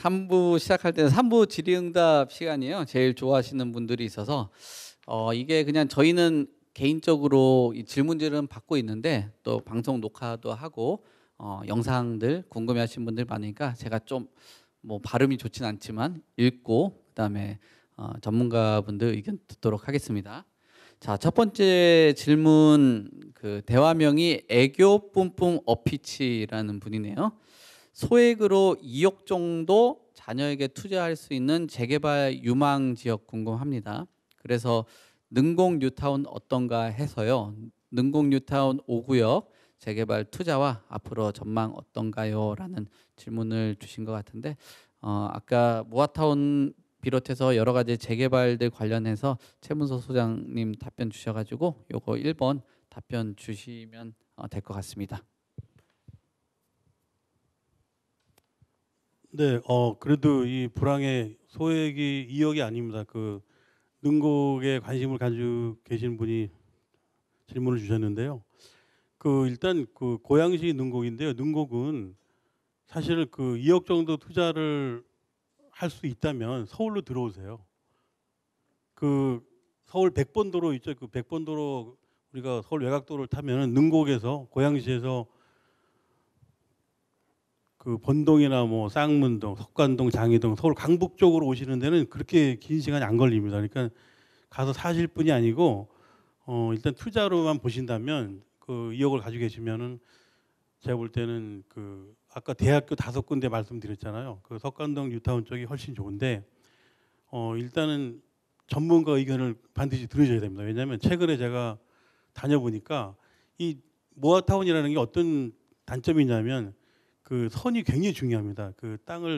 3부 시작할 때는 3부 질의응답 시간이에요. 제일 좋아하시는 분들이 있어서 이게 그냥 저희는 개인적으로 이 질문들은 받고 있는데 또 방송 녹화도 하고 영상들 궁금해하시는 분들 많으니까 제가 좀 뭐 발음이 좋진 않지만 읽고 그다음에 전문가분들 의견 듣도록 하겠습니다. 자, 첫 번째 질문 대화명이 애교 뿜뿜 어피치라는 분이네요. 소액으로 2억 정도 자녀에게 투자할 수 있는 재개발 유망 지역 궁금합니다. 그래서 능곡 뉴타운 어떤가 해서요. 능곡 뉴타운 5구역 재개발 투자와 앞으로 전망 어떤가요? 라는 질문을 주신 것 같은데 아까 모아타운 비롯해서 여러 가지 재개발들 관련해서 최문서 소장님 답변 주셔가지고 요거 1번 답변 주시면 될 것 같습니다. 네, 그래도 이 불황의 소액이 2억이 아닙니다. 능곡에 관심을 가지고 계신 분이 질문을 주셨는데요. 일단 고양시 능곡인데요. 능곡은 사실 2억 정도 투자를 할 수 있다면 서울로 들어오세요. 서울 백번도로 있죠. 백번도로 우리가 서울 외곽도로를 타면은 능곡에서 고양시에서 본동이나 뭐 쌍문동, 석관동, 장이동, 서울 강북 쪽으로 오시는 데는 그렇게 긴 시간이 안 걸립니다. 그러니까 가서 사실 뿐이 아니고 일단 투자로만 보신다면 2억을 가지고 계시면은 제가 볼 때는 아까 대학교 5군데 말씀드렸잖아요. 석관동 뉴타운 쪽이 훨씬 좋은데 일단은 전문가 의견을 반드시 들으셔야 됩니다. 왜냐하면 최근에 제가 다녀보니까 이 모아타운이라는 게 어떤 단점이 있냐면 선이 굉장히 중요합니다.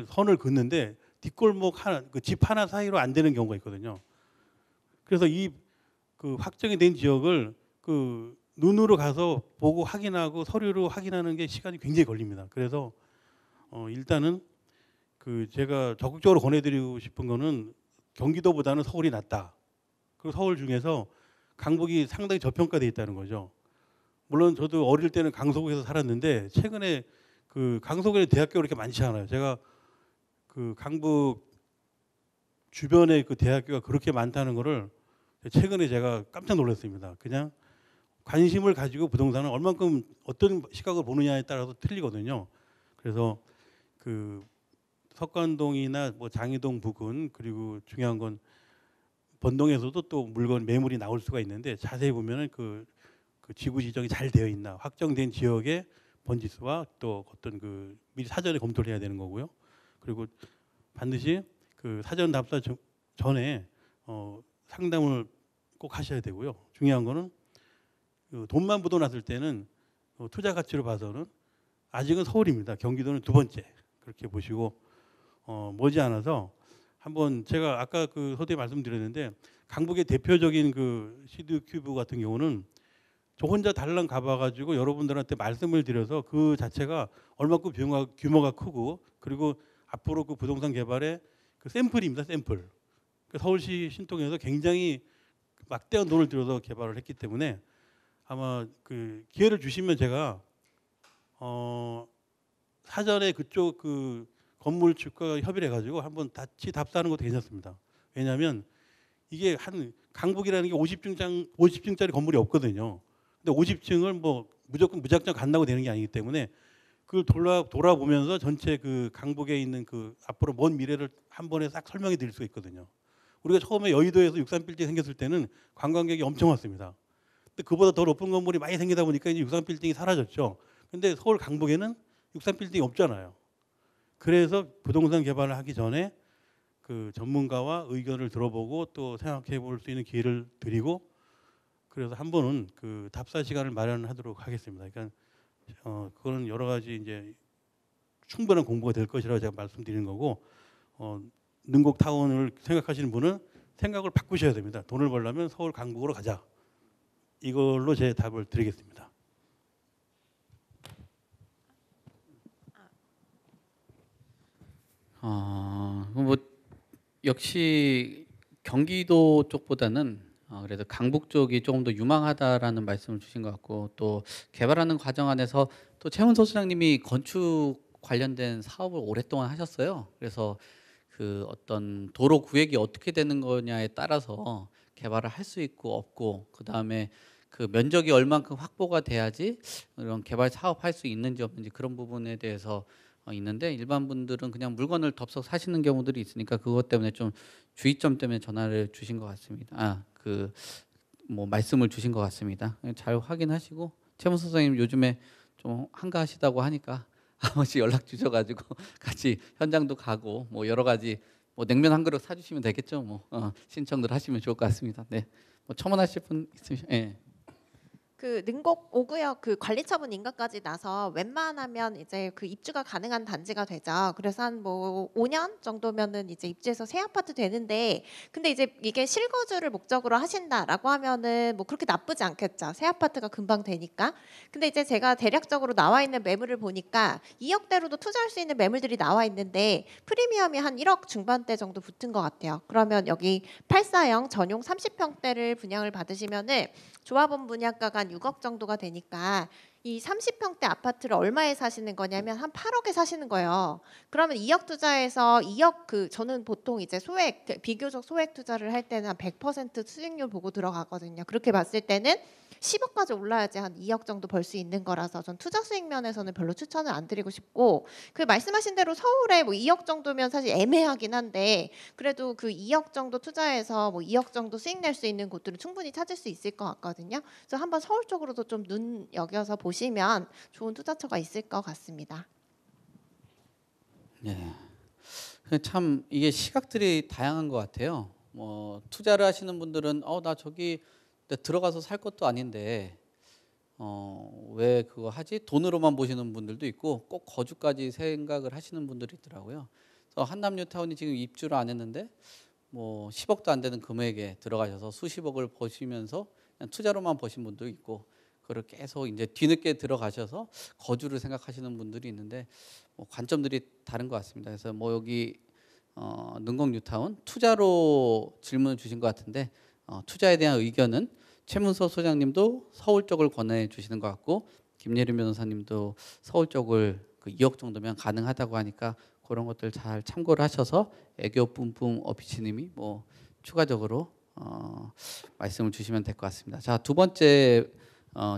선을 긋는데 뒷골목 하나, 집 하나 사이로 안 되는 경우가 있거든요. 그래서 이 확정이 된 지역을 눈으로 가서 보고 확인하고 서류로 확인하는 게 시간이 굉장히 걸립니다. 그래서 일단은 제가 적극적으로 권해드리고 싶은 거는 경기도보다는 서울이 낫다. 그리고 서울 중에서 강북이 상당히 저평가되어 있다는 거죠. 물론 저도 어릴 때는 강서구에서 살았는데 최근에 강서구에 대학교가 그렇게 많지 않아요. 제가 강북 주변에 대학교가 그렇게 많다는 거를 최근에 제가 깜짝 놀랐습니다. 그냥 관심을 가지고 부동산은 얼만큼 어떤 시각을 보느냐에 따라서 틀리거든요. 그래서 석관동이나 뭐 장이동 부근 그리고 중요한 건 번동에서도 또 물건 매물이 나올 수가 있는데 자세히 보면은 지구 지정이 잘 되어 있나 확정된 지역의 번지수와 또 어떤 미리 사전에 검토를 해야 되는 거고요. 그리고 반드시 사전 답사 전에 상담을 꼭 하셔야 되고요. 중요한 거는 돈만 묻어놨을 때는 투자 가치로 봐서는 아직은 서울입니다. 경기도는 두 번째 그렇게 보시고 머지않아서 한번 제가 아까 서두에 말씀드렸는데 강북의 대표적인 시드큐브 같은 경우는 저 혼자 달랑 가봐가지고 여러분들한테 말씀을 드려서 그 자체가 얼마큼 규모가 크고 그리고 앞으로 부동산 개발의 샘플입니다. 샘플. 서울시 신통에서 굉장히 막대한 돈을 들여서 개발을 했기 때문에 아마 기회를 주시면 제가 사전에 그쪽 건물 측과 협의를 해가지고 한번 같이 답사하는 것도 괜찮습니다. 왜냐하면 이게 강북이라는 게 50층짜리 건물이 없거든요. 근데 50층을 뭐 무작정 간다고 되는 게 아니기 때문에 돌아보면서 전체 강북에 있는 앞으로 먼 미래를 한 번에 싹 설명해 드릴 수가 있거든요. 우리가 처음에 여의도에서 63빌딩 생겼을 때는 관광객이 엄청 왔습니다. 근데 그보다 더 높은 건물이 많이 생기다 보니까 이제 63빌딩이 사라졌죠. 근데 서울 강북에는 63빌딩이 없잖아요. 그래서 부동산 개발을 하기 전에 전문가와 의견을 들어보고 또 생각해 볼 수 있는 기회를 드리고 그래서 한 번은 답사 시간을 마련하도록 하겠습니다. 그러니까 그거는 여러 가지 이제 충분한 공부가 될 것이라고 제가 말씀드리는 거고 능곡 타운을 생각하시는 분은 생각을 바꾸셔야 됩니다. 돈을 벌려면 서울 강북으로 가자. 이걸로 제 답을 드리겠습니다. 뭐 역시 경기도 쪽보다는 그래도 강북 쪽이 조금 더 유망하다라는 말씀을 주신 것 같고 또 개발하는 과정 안에서 또 최문서 소장님이 건축 관련된 사업을 오랫동안 하셨어요. 그래서 그 어떤 도로 구획이 어떻게 되는 거냐에 따라서 개발을 할 수 있고 없고, 그다음에 그 면적이 얼만큼 확보가 돼야지 이런 개발 사업할 수 있는지 없는지 그런 부분에 대해서 있는데, 일반 분들은 그냥 물건을 덥석 사시는 경우들이 있으니까 그것 때문에 좀 주의점 때문에 전화를 주신 것 같습니다. 그 뭐 말씀을 주신 것 같습니다. 잘 확인하시고, 최문수 선생님 요즘에 좀 한가하시다고 하니까 한 번씩 연락 주셔가지고 같이 현장도 가고 뭐 여러 가지, 뭐 냉면 한 그릇 사주시면 되겠죠. 뭐 신청들 하시면 좋을 것 같습니다. 네, 뭐 첨언하실 분 있으시면. 예. 그 능곡 5구역 그 관리처분 인가까지 나서 웬만하면 이제 그 입주가 가능한 단지가 되죠. 그래서 한 뭐 5년 정도면은 이제 입주해서 새 아파트 되는데, 근데 이제 이게 실거주를 목적으로 하신다라고 하면은 뭐 그렇게 나쁘지 않겠죠. 새 아파트가 금방 되니까. 근데 이제 제가 대략적으로 나와 있는 매물을 보니까 2억대로도 투자할 수 있는 매물들이 나와 있는데 프리미엄이 한 1억 중반대 정도 붙은 것 같아요. 그러면 여기 8사형 전용 30평대를 분양을 받으시면은 조합원 분양가가 한 6억 정도가 되니까 이 30평대 아파트를 얼마에 사시는 거냐면 한 8억에 사시는 거예요. 그러면 2억 투자해서 2억, 그 저는 보통 이제 소액, 비교적 소액 투자를 할 때는 한 100% 수익률 보고 들어가거든요. 그렇게 봤을 때는 10억까지 올라야지 한 2억 정도 벌 수 있는 거라서 전 투자 수익 면에서는 별로 추천을 안 드리고 싶고, 그 말씀하신 대로 서울에 뭐 2억 정도면 사실 애매하긴 한데 그래도 그 2억 정도 투자해서 뭐 2억 정도 수익 낼 수 있는 곳들은 충분히 찾을 수 있을 것 같거든요. 그래서 한번 서울 쪽으로도 좀 눈여겨서 보시면 좋은 투자처가 있을 것 같습니다. 네. 참 이게 시각들이 다양한 것 같아요. 뭐 투자를 하시는 분들은 나 저기 들어가서 살 것도 아닌데 왜 그거 하지? 돈으로만 보시는 분들도 있고 꼭 거주까지 생각을 하시는 분들이 있더라고요. 그래서 한남 뉴타운이 지금 입주를 안 했는데 뭐 10억도 안 되는 금액에 들어가셔서 수십억을 버시면서 그냥 투자로만 버신 분도 있고, 그걸 계속 이제 뒤늦게 들어가셔서 거주를 생각하시는 분들이 있는데, 뭐 관점들이 다른 것 같습니다. 그래서 뭐 여기 능곡 뉴타운 투자로 질문을 주신 것 같은데, 투자에 대한 의견은 최문서 소장님도 서울 쪽을 권해 주시는 것 같고, 김예림 변호사님도 서울 쪽을 그 2억 정도면 가능하다고 하니까 그런 것들 잘 참고를 하셔서 애교 뿜뿜 어피치님이 뭐 추가적으로 말씀을 주시면 될 것 같습니다. 자, 두 번째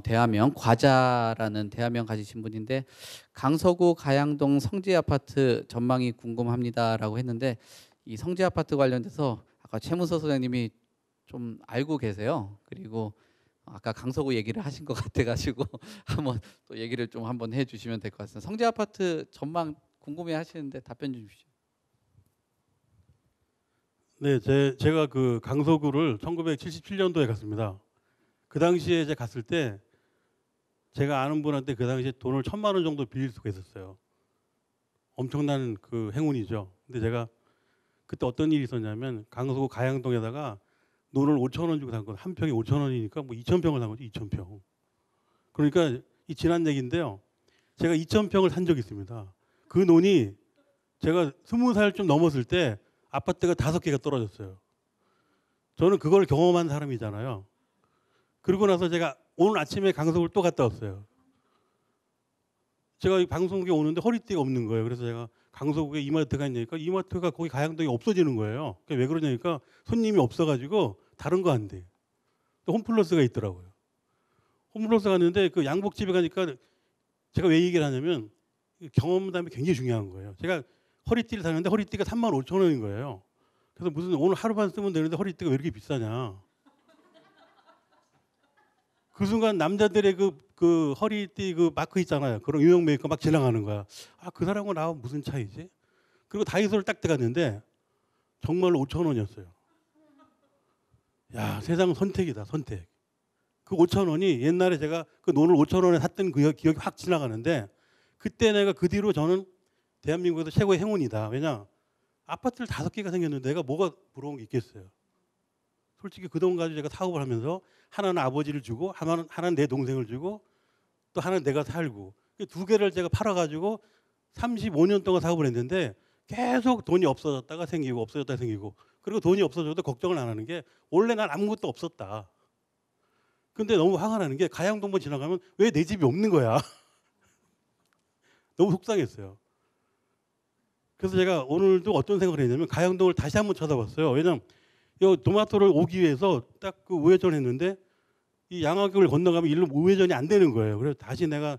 대화명, 과자라는 대화명 가지신 분인데, 강서구 가양동 성지 아파트 전망이 궁금합니다라고 했는데, 이 성지 아파트 관련돼서 아까 최문서 소장님이 좀 알고 계세요. 그리고 아까 강서구 얘기를 하신 것 같아가지고 한번 또 얘기를 좀 한번 해주시면 될 것 같습니다. 성지 아파트 전망 궁금해하시는데 답변 좀 주시죠. 네, 제가 그 강서구를 1977년도에 갔습니다. 그 당시에 이제 갔을 때 제가 아는 분한테 그 당시에 돈을 1,000만 원 정도 빌릴 수가 있었어요. 엄청난 그 행운이죠. 근데 제가 그때 어떤 일이 있었냐면 강서구 가양동에다가 돈을 5천 원 주고 산 건, 한 평에 5천 원이니까 뭐 2,000평을 산 거죠. 2,000평. 그러니까 이 지난 얘기인데요. 제가 2,000평을 산 적이 있습니다. 그 돈이 제가 20살 좀 넘었을 때 아파트가 5개가 떨어졌어요. 저는 그걸 경험한 사람이잖아요. 그러고 나서 제가 오늘 아침에 강서구를 또 갔다 왔어요. 제가 이 방송국에 오는데 허리띠가 없는 거예요. 그래서 제가 강서구에 이마트가 있냐니까 이마트가 거기 가양동에 없어지는 거예요. 그러니까 왜 그러냐니까 손님이 없어가지고 다른 거 안 돼. 또 홈플러스가 있더라고요. 홈플러스 갔는데 그 양복집에 가니까 제가 왜 얘기를 하냐면 경험담이 굉장히 중요한 거예요. 제가 허리띠를 사는데 허리띠가 35,000원인 거예요. 그래서 무슨 오늘 하루만 쓰면 되는데 허리띠가 왜 이렇게 비싸냐. 그 순간 남자들의 그 허리띠 그 마크 있잖아요. 그런 유명 메이커 막 지나가는 거야. 아, 그 사람하고 나하고 무슨 차이지? 그리고 다이소를 딱 들어갔는데 정말로 5,000원이었어요. 야, 세상 선택이다, 선택. 그 5,000원이 옛날에 제가 그 돈을 5,000원에 샀던 그 기억이 확 지나가는데, 그때 내가 그 뒤로 저는 대한민국에서 최고의 행운이다. 왜냐? 아파트를 5개가 생겼는데 내가 뭐가 부러운 게 있겠어요. 솔직히 그 돈 가지고 제가 사업을 하면서 하나는 아버지를 주고 하나는 내 동생을 주고 또 하나는 내가 살고, 2개를 제가 팔아가지고 35년 동안 사업을 했는데 계속 돈이 없어졌다가 생기고 없어졌다가 생기고, 그리고 돈이 없어져도 걱정을 안 하는 게 원래 난 아무것도 없었다. 근데 너무 화가 나는 게 가양동만 지나가면 왜 내 집이 없는 거야. 너무 속상했어요. 그래서 제가 오늘도 어떤 생각을 했냐면 가양동을 다시 한번 쳐다봤어요. 왜냐면 이 도마토를 오기 위해서 딱 그 우회전 했는데 이 양화역을 건너가면 일로 우회전이 안 되는 거예요. 그래서 다시 내가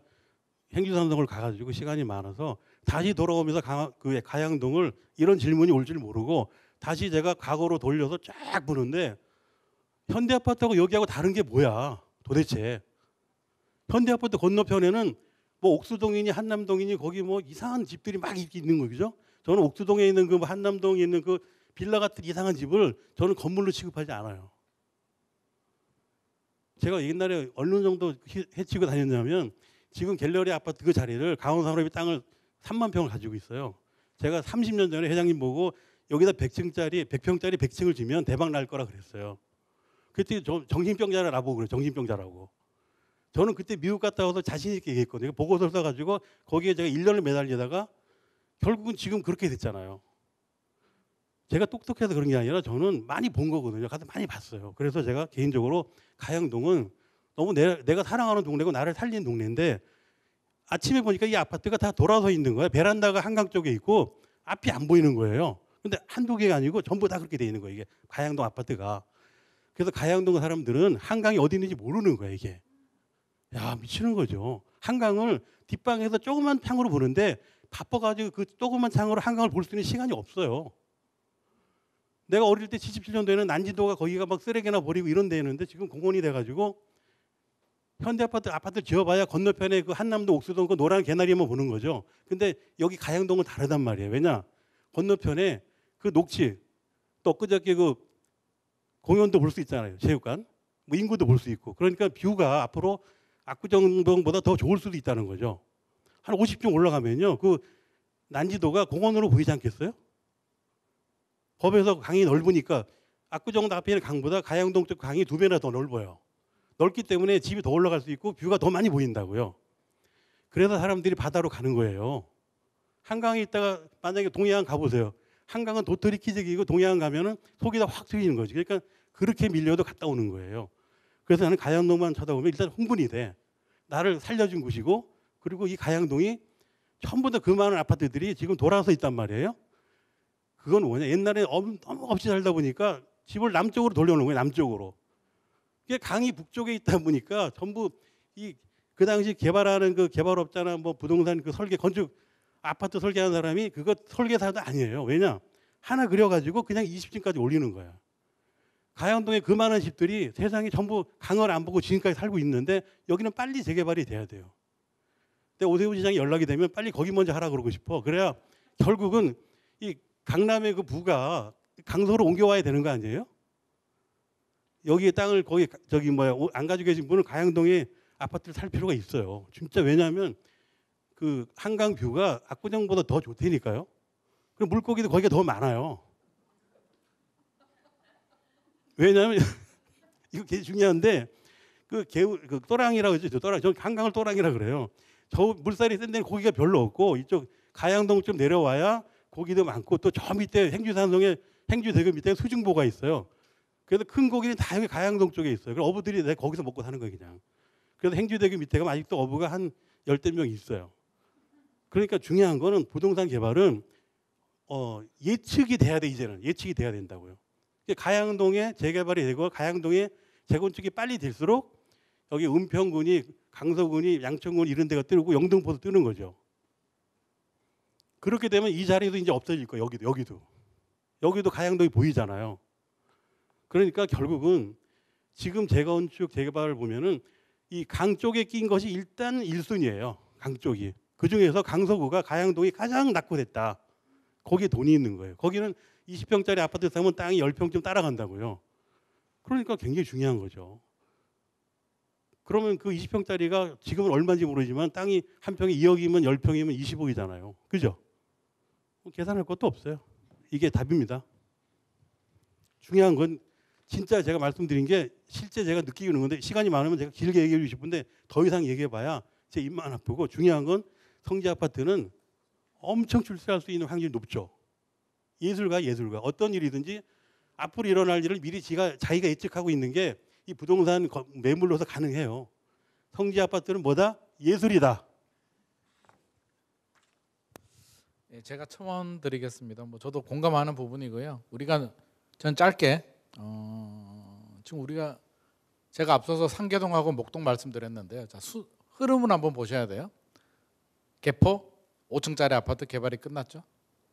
행주산성을 가가지고 시간이 많아서 다시 돌아오면서 그 가양동을 이런 질문이 올 줄 모르고 다시 제가 과거로 돌려서 쫙 보는데 현대아파트하고 여기하고 다른 게 뭐야 도대체. 현대아파트 건너편에는 뭐 옥수동이니 한남동이니 거기 뭐 이상한 집들이 막 있는 거 그죠? 저는 옥수동에 있는 그 한남동에 있는 그 빌라 같은 이상한 집을 저는 건물로 취급하지 않아요. 제가 옛날에 어느 정도 해치고 다녔냐면 지금 갤러리 아파트 그 자리를 강원산업이 땅을 3만 평을 가지고 있어요. 제가 30년 전에 회장님 보고 여기다 100평짜리 100층을 지면 대박 날 거라 그랬어요. 그때 정신병자라 나보고 그래요. 정신병자라고. 저는 그때 미국 갔다 와서 자신 있게 얘기했거든요. 보고서를 써가지고 거기에 제가 1년을 매달리다가 결국은 지금 그렇게 됐잖아요. 제가 똑똑해서 그런 게 아니라 저는 많이 본 거거든요. 가서 많이 봤어요. 그래서 제가 개인적으로 가양동은 너무 내가 사랑하는 동네고 나를 살린 동네인데 아침에 보니까 이 아파트가 다 돌아서 있는 거예요. 베란다가 한강 쪽에 있고 앞이 안 보이는 거예요. 근데 한두 개가 아니고 전부 다 그렇게 돼 있는 거예요. 이게 가양동 아파트가. 그래서 가양동 사람들은 한강이 어디 있는지 모르는 거예요. 이게. 야 미치는 거죠. 한강을 뒷방에서 조그만 창으로 보는데 바빠가지고 그 조그만 창으로 한강을 볼 수 있는 시간이 없어요. 내가 어릴 때 77년도에는 난지도가 거기가 막 쓰레기나 버리고 이런 데였는데 지금 공원이 돼가지고 현대아파트 지어봐야 건너편에 그 한남도 옥수동 그 노란 개나리만 보는 거죠. 근데 여기 가양동은 다르단 말이에요. 왜냐? 건너편에 그 녹지 또 엊그저께 그 공연도 볼 수 있잖아요. 체육관. 뭐 인구도 볼 수 있고. 그러니까 뷰가 앞으로 압구정동보다 더 좋을 수도 있다는 거죠. 한 50층 올라가면요. 그 난지도가 공원으로 보이지 않겠어요? 법에서 강이 넓으니까 압구정 앞에 있는 강보다 가양동 쪽 강이 2배나 더 넓어요. 넓기 때문에 집이 더 올라갈 수 있고 뷰가 더 많이 보인다고요. 그래서 사람들이 바다로 가는 거예요. 한강에 있다가 만약에 동해안 가보세요. 한강은 도토리 키재기고 동해안 가면은 속이 다 확 트이는 거지. 그러니까 그렇게 밀려도 갔다 오는 거예요. 그래서 나는 가양동만 쳐다보면 일단 흥분이 돼. 나를 살려준 곳이고 그리고 이 가양동이 전부 다 그 많은 아파트들이 지금 돌아서 있단 말이에요. 그건 뭐냐. 옛날에 너무 없이 살다 보니까 집을 남쪽으로 돌려놓은 거예요. 남쪽으로. 이게 강이 북쪽에 있다 보니까 전부 그 당시 개발하는 그 개발업자나 뭐 부동산 그 설계 건축 아파트 설계하는 사람이 그거 설계사도 아니에요. 왜냐? 하나 그려가지고 그냥 20층까지 올리는 거야. 가양동에 그 많은 집들이 세상에 전부 강을 안 보고 지금까지 살고 있는데 여기는 빨리 재개발이 돼야 돼요. 근데 오세훈 시장이 연락이 되면 빨리 거기 먼저 하라 그러고 싶어. 그래야 결국은 이 강남의 그 부가 강서로 옮겨와야 되는 거 아니에요? 여기에 땅을 거기 저기 뭐야 안 가지고 계신 분은 가양동에 아파트를 살 필요가 있어요. 진짜 왜냐하면 그 한강 뷰가 압구정보다 더 좋다니까요. 그리고 물고기도 거기가 더 많아요. 왜냐하면 이거 되게 중요한데 그 개울 그 또랑이라고 하죠. 또랑 저 한강을 또랑이라 그래요. 저 물살이 센 데는 고기가 별로 없고 이쪽 가양동 좀 내려와야 고기도 많고 또 저 밑에 행주산성에 행주대교 밑에 수중보가 있어요. 그래서 큰 고기는 다 여기 가양동 쪽에 있어요. 그래서 어부들이 내가 거기서 먹고 사는 거예요, 그냥. 그래서 행주대교 밑에 가면 아직도 어부가 한 10명 있어요. 그러니까 중요한 거는 부동산 개발은 예측이 돼야 돼, 이제는. 예측이 돼야 된다고요. 가양동에 재개발이 되고 가양동에 재건축이 빨리 될수록 여기 은평군이 강서군이 양천군 이런 데가 뜨고 영등포도 뜨는 거죠. 그렇게 되면 이 자리도 이제 없어질 거예요. 여기도 가양동이 보이잖아요. 그러니까 결국은 지금 재건축 재개발을 보면은 이 강 쪽에 낀 것이 일단 1순위예요. 강 쪽이. 그중에서 강서구가 가양동이 가장 낙후됐다. 거기에 돈이 있는 거예요. 거기는 20평짜리 아파트 사면 땅이 10평쯤 따라간다고요. 그러니까 굉장히 중요한 거죠. 그러면 그 20평짜리가 지금은 얼마인지 모르지만 땅이 한 평에 2억이면 10평이면 20억이잖아요. 그죠? 계산할 것도 없어요. 이게 답입니다. 중요한 건 진짜 제가 말씀드린 게 실제 제가 느끼는 건데 시간이 많으면 제가 길게 얘기해 주고 싶은데 더 이상 얘기해봐야 제 입만 아프고 중요한 건 성지 아파트는 엄청 출세할 수 있는 확률이 높죠. 예술가 어떤 일이든지 앞으로 일어날 일을 미리 자기가 예측하고 있는 게 이 부동산 매물로서 가능해요. 성지 아파트는 뭐다? 예술이다. 예, 제가 첨언 드리겠습니다. 뭐 저도 공감하는 부분이고요. 전 짧게 지금 제가 앞서서 상계동하고 목동 말씀드렸는데요. 자, 흐름을 한번 보셔야 돼요. 개포 5층짜리 아파트 개발이 끝났죠.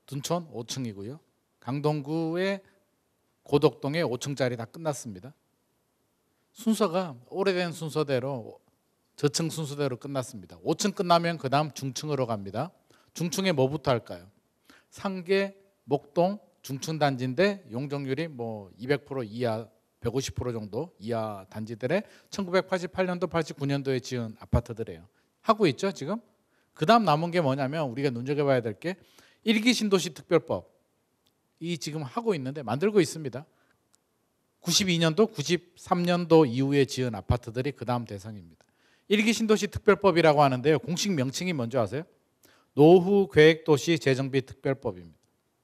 둔촌 5층이고요. 강동구의 고덕동에 5층짜리 다 끝났습니다. 순서가 오래된 순서대로 저층 순서대로 끝났습니다. 5층 끝나면 그 다음 중층으로 갑니다. 중층에 뭐부터 할까요? 상계, 목동, 중층 단지인데 용적률이 뭐 200% 이하, 150% 정도 이하 단지들의 1988년도, 89년도에 지은 아파트들이에요. 하고 있죠 지금? 그 다음 남은 게 뭐냐면 우리가 눈여겨봐야 될 게 1기 신도시 특별법 이 지금 하고 있는데 만들고 있습니다. 92년도, 93년도 이후에 지은 아파트들이 그 다음 대상입니다. 1기 신도시 특별법이라고 하는데요. 공식 명칭이 뭔지 아세요? 노후계획도시 재정비 특별법입니다.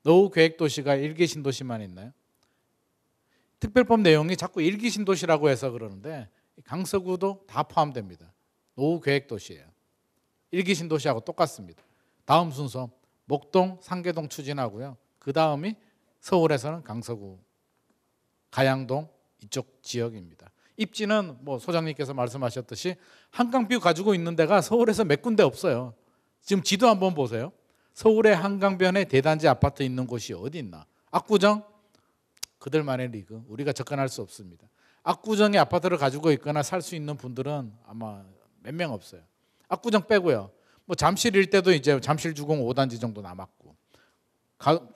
노후계획도시가 1기 신도시만 있나요? 특별법 내용이 자꾸 1기 신도시라고 해서 그러는데 강서구도 다 포함됩니다. 노후계획도시예요. 1기 신도시하고 똑같습니다. 다음 순서 목동, 상계동 추진하고요. 그 다음이 서울에서는 강서구, 가양동 이쪽 지역입니다. 입지는 뭐 소장님께서 말씀하셨듯이 한강뷰 가지고 있는 데가 서울에서 몇 군데 없어요. 지금 지도 한번 보세요. 서울의 한강변에 대단지 아파트 있는 곳이 어디 있나? 압구정? 그들만의 리그. 우리가 접근할 수 없습니다. 압구정에 아파트를 가지고 있거나 살 수 있는 분들은 아마 몇 명 없어요. 압구정 빼고요. 뭐 잠실 일대도 이제 잠실주공 5단지 정도 남았고,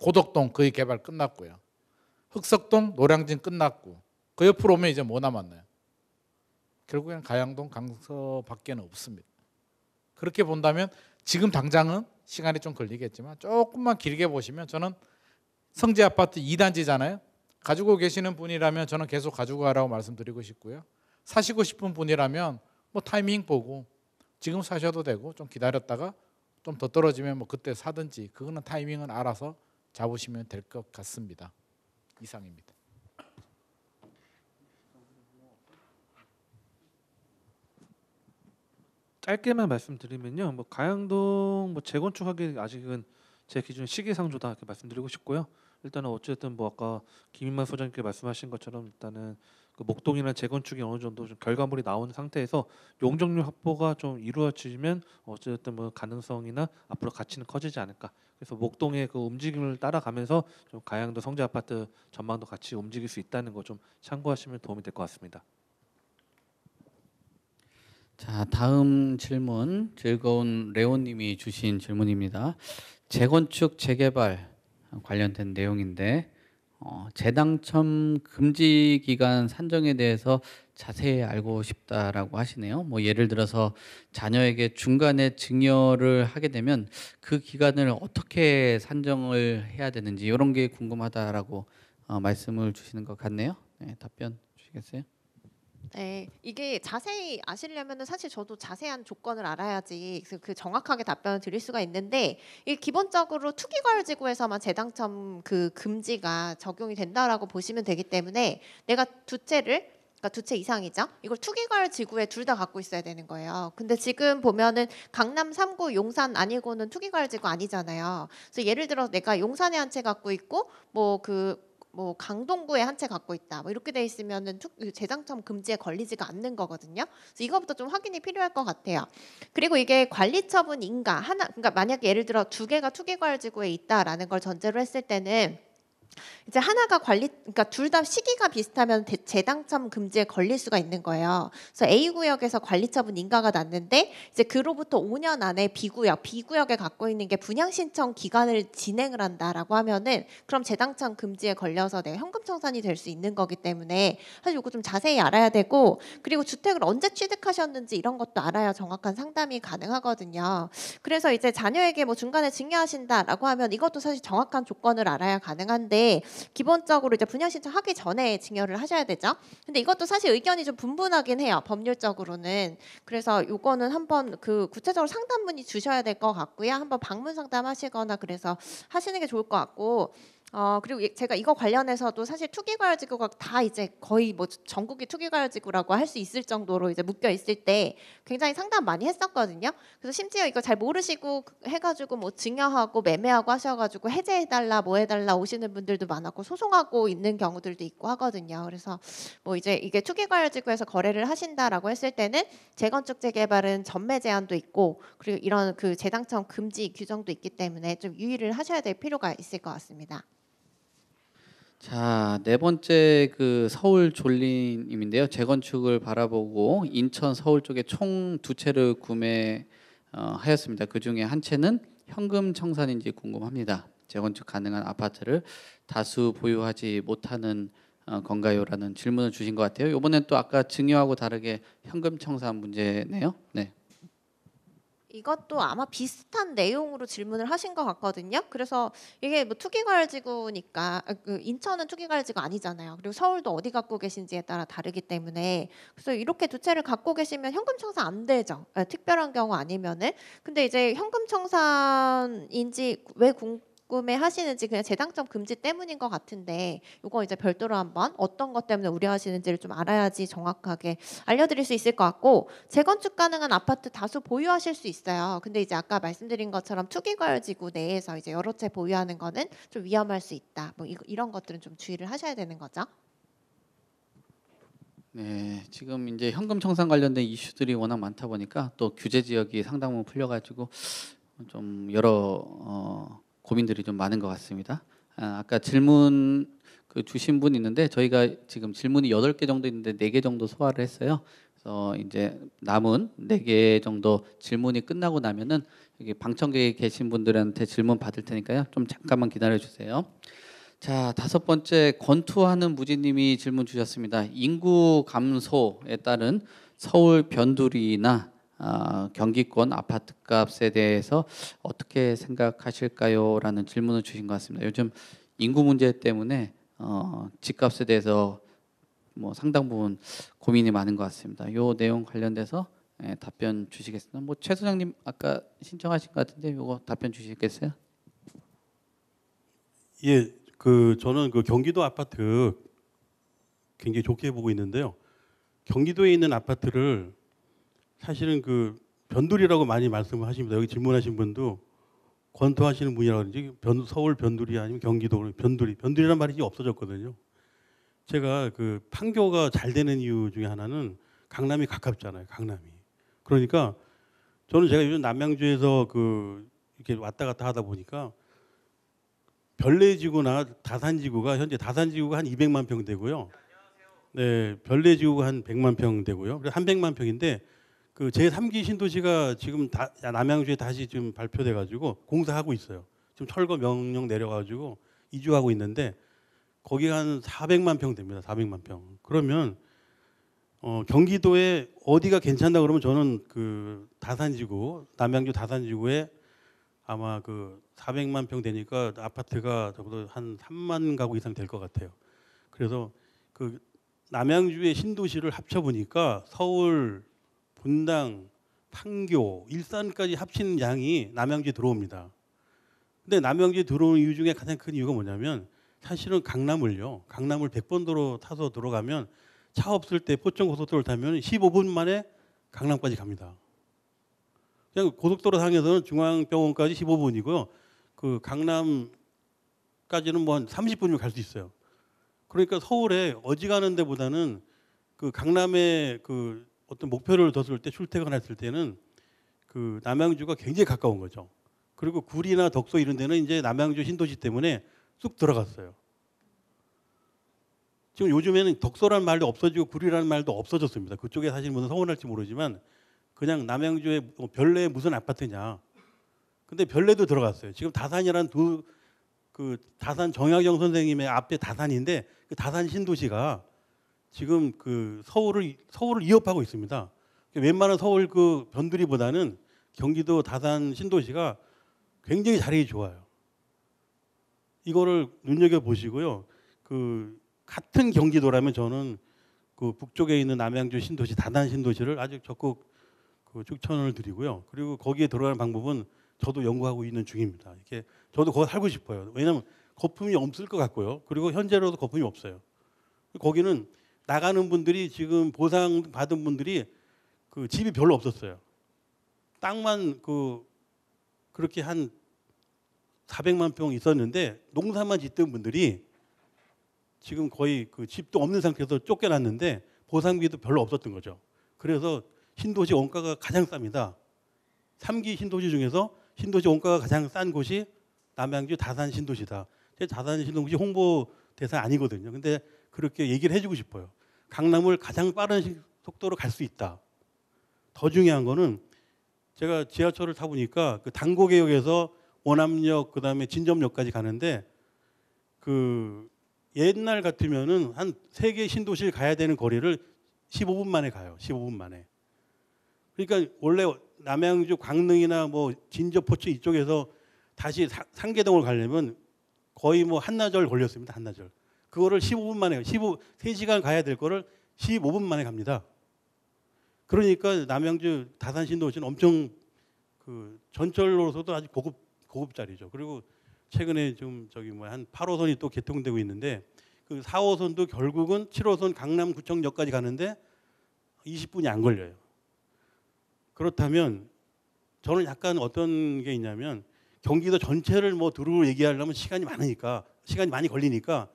고덕동 거의 개발 끝났고요. 흑석동, 노량진 끝났고, 그 옆으로 오면 이제 뭐 남았나요? 결국에는 가양동, 강서밖에는 없습니다. 그렇게 본다면 지금 당장은 시간이 좀 걸리겠지만 조금만 길게 보시면 저는 성지 아파트 2단지잖아요. 가지고 계시는 분이라면 저는 계속 가지고 가라고 말씀드리고 싶고요. 사시고 싶은 분이라면 뭐 타이밍 보고 지금 사셔도 되고 좀 기다렸다가 좀 더 떨어지면 뭐 그때 사든지 그거는 타이밍은 알아서 잡으시면 될 것 같습니다. 이상입니다. 짧게만 말씀드리면요. 뭐 가양동 뭐 재건축하기 아직은 제 기준 시기상조다 이렇게 말씀드리고 싶고요. 일단은 어쨌든 뭐 아까 김인만 소장님께 말씀하신 것처럼 일단은 그 목동이나 재건축이 어느 정도 좀 결과물이 나온 상태에서 용적률 확보가 좀 이루어지면 어쨌든 뭐 가능성이나 앞으로 가치는 커지지 않을까. 그래서 목동의 그 움직임을 따라가면서 좀 가양도 성지 아파트 전망도 같이 움직일 수 있다는 거 좀 참고하시면 도움이 될 것 같습니다. 자, 다음 질문 즐거운 레오님이 주신 질문입니다. 재건축 재개발 관련된 내용인데 재당첨 금지 기간 산정에 대해서 자세히 알고 싶다라고 하시네요. 뭐 예를 들어서 자녀에게 중간에 증여를 하게 되면 그 기간을 어떻게 산정을 해야 되는지 이런 게 궁금하다라고 말씀을 주시는 것 같네요. 네, 답변 주시겠어요? 네, 이게 자세히 아시려면은 사실 저도 자세한 조건을 알아야지 그 정확하게 답변을 드릴 수가 있는데, 이게 기본적으로 투기과열지구에서만 재당첨 그 금지가 적용이 된다라고 보시면 되기 때문에 내가 두 채를, 그러니까 두 채 이상이죠. 이걸 투기과열지구에 둘 다 갖고 있어야 되는 거예요. 근데 지금 보면은 강남 3구 용산 아니고는 투기과열지구 아니잖아요. 그래서 예를 들어 내가 용산에 한 채 갖고 있고 뭐 강동구에 한 채 갖고 있다. 뭐 이렇게 돼 있으면은 재당첨 금지에 걸리지가 않는 거거든요. 그래서 이거부터 좀 확인이 필요할 것 같아요. 그리고 이게 관리처분 인가 하나, 그러니까 만약에 예를 들어 두 개가 투기과열지구에 있다라는 걸 전제로 했을 때는 이제 하나가 그러니까 둘 다 시기가 비슷하면 재당첨 금지에 걸릴 수가 있는 거예요. 그래서 A 구역에서 관리처분 인가가 났는데 이제 그로부터 5년 안에 B 구역에 갖고 있는 게 분양 신청 기간을 진행을 한다라고 하면은 그럼 재당첨 금지에 걸려서 내가 현금 청산이 될 수 있는 거기 때문에 사실 이거 좀 자세히 알아야 되고, 그리고 주택을 언제 취득하셨는지 이런 것도 알아야 정확한 상담이 가능하거든요. 그래서 이제 자녀에게 뭐 중간에 증여하신다라고 하면 이것도 사실 정확한 조건을 알아야 가능한데, 기본적으로 이제 분양 신청하기 전에 증여를 하셔야 되죠. 근데 이것도 사실 의견이 좀 분분하긴 해요, 법률적으로는. 그래서 요거는 한번 그 구체적으로 상담 문의 주셔야 될 것 같고요. 한번 방문 상담하시거나 그래서 하시는 게 좋을 것 같고, 그리고 제가 이거 관련해서도 사실 투기과열지구가 다 이제 거의 뭐 전국이 투기과열지구라고 할 수 있을 정도로 이제 묶여 있을 때 굉장히 상담 많이 했었거든요. 그래서 심지어 이거 잘 모르시고 해가지고 뭐 증여하고 매매하고 하셔가지고 해제해달라 뭐 해달라 오시는 분들도 많았고 소송하고 있는 경우들도 있고 하거든요. 그래서 뭐 이제 이게 투기과열지구에서 거래를 하신다라고 했을 때는 재건축 재개발은 전매 제한도 있고 그리고 이런 그 재당첨 금지 규정도 있기 때문에 좀 유의를 하셔야 될 필요가 있을 것 같습니다. 자, 네 번째 그 서울 졸리님인데요. 재건축을 바라보고 인천 서울 쪽에 총 2채를 구매하였습니다. 그 중에 한 채는 현금 청산인지 궁금합니다. 재건축 가능한 아파트를 다수 보유하지 못하는 건가요?라는 질문을 주신 것 같아요. 이번엔 또 아까 증여하고 다르게 현금 청산 문제네요. 네. 이것도 아마 비슷한 내용으로 질문을 하신 것 같거든요. 그래서 이게 뭐 투기과열지구니까 그 인천은 투기과열지구 아니잖아요. 그리고 서울도 어디 갖고 계신지에 따라 다르기 때문에 그래서 이렇게 2채를 갖고 계시면 현금 청산 안 되죠. 특별한 경우 아니면은. 근데 이제 현금 청산인지 왜 궁금해하시는지 그냥 재당첨 금지 때문인 것 같은데 이거 이제 별도로 한번 어떤 것 때문에 우려하시는지를 좀 알아야지 정확하게 알려드릴 수 있을 것 같고 재건축 가능한 아파트 다수 보유하실 수 있어요. 근데 이제 아까 말씀드린 것처럼 투기과열지구 내에서 이제 여러 채 보유하는 거는 좀 위험할 수 있다. 뭐 이런 것들은 좀 주의를 하셔야 되는 거죠. 네, 지금 이제 현금 청산 관련된 이슈들이 워낙 많다 보니까 또 규제 지역이 상당 부분 풀려가지고 좀 여러 고민들이 좀 많은 것 같습니다. 아까 질문 그 주신 분 있는데 저희가 지금 질문이 8개 정도 있는데 4개 정도 소화를 했어요. 그래서 이제 남은 4개 정도 질문이 끝나고 나면은 여기 방청객에 계신 분들한테 질문 받을 테니까요. 좀 잠깐만 기다려 주세요. 자, 5번째 권투하는 무지님이 질문 주셨습니다. 인구 감소에 따른 서울 변두리나 경기권 아파트값에 대해서 어떻게 생각하실까요? 라는 질문을 주신 것 같습니다. 요즘 인구 문제 때문에 집값에 대해서 뭐 상당 부분 고민이 많은 것 같습니다. 이 내용 관련돼서 답변 주시겠습니다. 뭐 최 소장님 아까 신청하신 것 같은데 이거 답변 주시겠어요? 예, 저는 그 경기도 아파트 굉장히 좋게 보고 있는데요. 경기도에 있는 아파트를 사실은 그 변두리라고 많이 말씀을 하십니다. 여기 질문하신 분도 권투하시는 분이라고 그러지 서울 변두리 아니면 경기도 변두리란 말이 이제 없어졌거든요. 제가 그 판교가 잘 되는 이유 중에 하나는 강남이 가깝잖아요. 강남이. 그러니까 저는 제가 요즘 남양주에서 이렇게 왔다 갔다 하다 보니까 별내지구나 다산지구가 현재 다산지구가 한 200만 평 되고요. 네, 별내지구가 한 100만 평 되고요. 그래서 한 100만 평인데 그 제3기 신도시가 지금 남양주에 다시 지금 발표돼 가지고 공사하고 있어요. 지금 철거 명령 내려가지고 이주하고 있는데 거기가 한 400만 평 됩니다. 400만 평. 그러면 경기도에 어디가 괜찮다 그러면 저는 그 다산지구 남양주 다산지구에 아마 그 400만 평 되니까 아파트가 적어도 한 3만 가구 이상 될 것 같아요. 그래서 그 남양주의 신도시를 합쳐 보니까 서울, 분당, 판교, 일산까지 합친 양이 남양주에 들어옵니다. 근데 남양주에 들어오는 이유 중에 가장 큰 이유가 뭐냐면 사실은 강남을 100번도로 타서 들어가면 차 없을 때 포천고속도로를 타면 15분 만에 강남까지 갑니다. 그냥 고속도로 상에서는 중앙병원까지 15분이고요. 그 강남까지는 뭐 한 30분이면 갈 수 있어요. 그러니까 서울에 어지간한 데보다는 그 강남에 그 어떤 목표를 뒀을 때 출퇴근했을 때는 그 남양주가 굉장히 가까운 거죠. 그리고 구리나 덕소 이런 데는 이제 남양주 신도시 때문에 쑥 들어갔어요. 지금 요즘에는 덕소라는 말도 없어지고 구리라는 말도 없어졌습니다. 그쪽에 사실 무슨 서운할지 모르지만 그냥 남양주에 별내에 무슨 아파트냐. 근데 별내도 들어갔어요. 지금 다산이란 그 다산 정약용 선생님의 앞에 다산인데 그 다산 신도시가 지금 그 서울을 위협하고 있습니다. 웬만한 서울 그 변두리보다는 경기도 다산 신도시가 굉장히 자리가 좋아요. 이거를 눈여겨 보시고요. 그 같은 경기도라면 저는 그 북쪽에 있는 남양주 신도시 다산 신도시를 아주 적극 그 추천을 드리고요. 그리고 거기에 들어가는 방법은 저도 연구하고 있는 중입니다. 이렇게 저도 거기 살고 싶어요. 왜냐하면 거품이 없을 것 같고요. 그리고 현재로도 거품이 없어요. 거기는 나가는 분들이 지금 보상 받은 분들이 그 집이 별로 없었어요. 땅만 그렇게 한 400만 평 있었는데 농사만 짓던 분들이 지금 거의 그 집도 없는 상태에서 쫓겨났는데 보상비도 별로 없었던 거죠. 그래서 신도시 원가가 가장 쌉니다. 3기 신도시 중에서 신도시 원가가 가장 싼 곳이 남양주 다산 신도시다. 제 다산 신도시 홍보 대상 아니거든요. 근데 그렇게 얘기를 해주고 싶어요. 강남을 가장 빠른 속도로 갈 수 있다. 더 중요한 거는 제가 지하철을 타보니까 그 당고개역에서 원암역 그다음에 진점역까지 가는데 그 옛날 같으면은 한 3개 신도시를 가야 되는 거리를 15분 만에 가요. 15분 만에. 그러니까 원래 남양주 광릉이나 뭐 진저포츠 이쪽에서 다시 상계동을 가려면 거의 뭐 한나절 걸렸습니다. 한나절. 그거를 15분 만에 3시간 가야 될 거를 15분 만에 갑니다. 그러니까 남양주 다산 신도시는 엄청 그 전철로서도 아주 고급짜리죠. 그리고 최근에 좀 저기 뭐 한 8호선이 또 개통되고 있는데 그 4호선도 결국은 7호선 강남구청역까지 가는데 20분이 안 걸려요. 그렇다면 저는 약간 어떤 게 있냐면 경기도 전체를 뭐 두루 얘기하려면 시간이 많이 걸리니까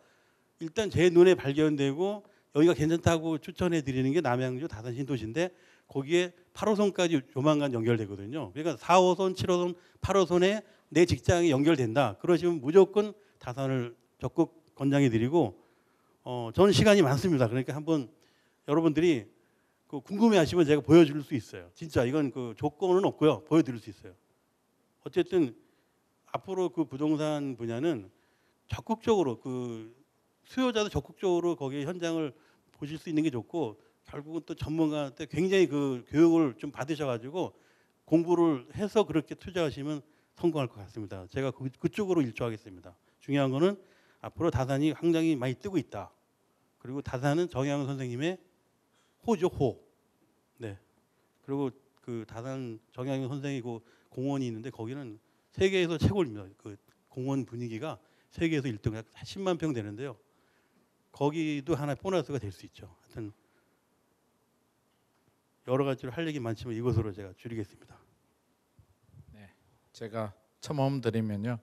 일단 제 눈에 발견되고 여기가 괜찮다고 추천해 드리는 게 남양주 다산 신도시인데 거기에 8호선까지 조만간 연결되거든요. 그러니까 4호선, 7호선, 8호선에 내 직장이 연결된다. 그러시면 무조건 다산을 적극 권장해 드리고 저는 시간이 많습니다. 그러니까 한번 여러분들이 그 궁금해하시면 제가 보여줄 수 있어요. 진짜 이건 그 조건은 없고요. 보여드릴 수 있어요. 어쨌든 앞으로 그 부동산 분야는 적극적으로 그 수요자도 적극적으로 거기 현장을 보실 수 있는 게 좋고 결국은 또 전문가한테 굉장히 그 교육을 좀 받으셔가지고 공부를 해서 그렇게 투자하시면 성공할 것 같습니다. 제가 그쪽으로 일조하겠습니다. 중요한 거는 앞으로 다산이 굉장히 많이 뜨고 있다. 그리고 다산은 정양 선생님의 호죠, 호. 네. 그리고 그 다산 정양 선생이 그 공원이 있는데 거기는 세계에서 최고입니다. 그 공원 분위기가 세계에서 1등, 약 10만 평 되는데요. 거기도 하나의 보너스가 될 수 있죠. 하여튼 여러 가지로 할 얘기 많지만 이것으로 제가 줄이겠습니다. 네, 제가 첨언 드리면요.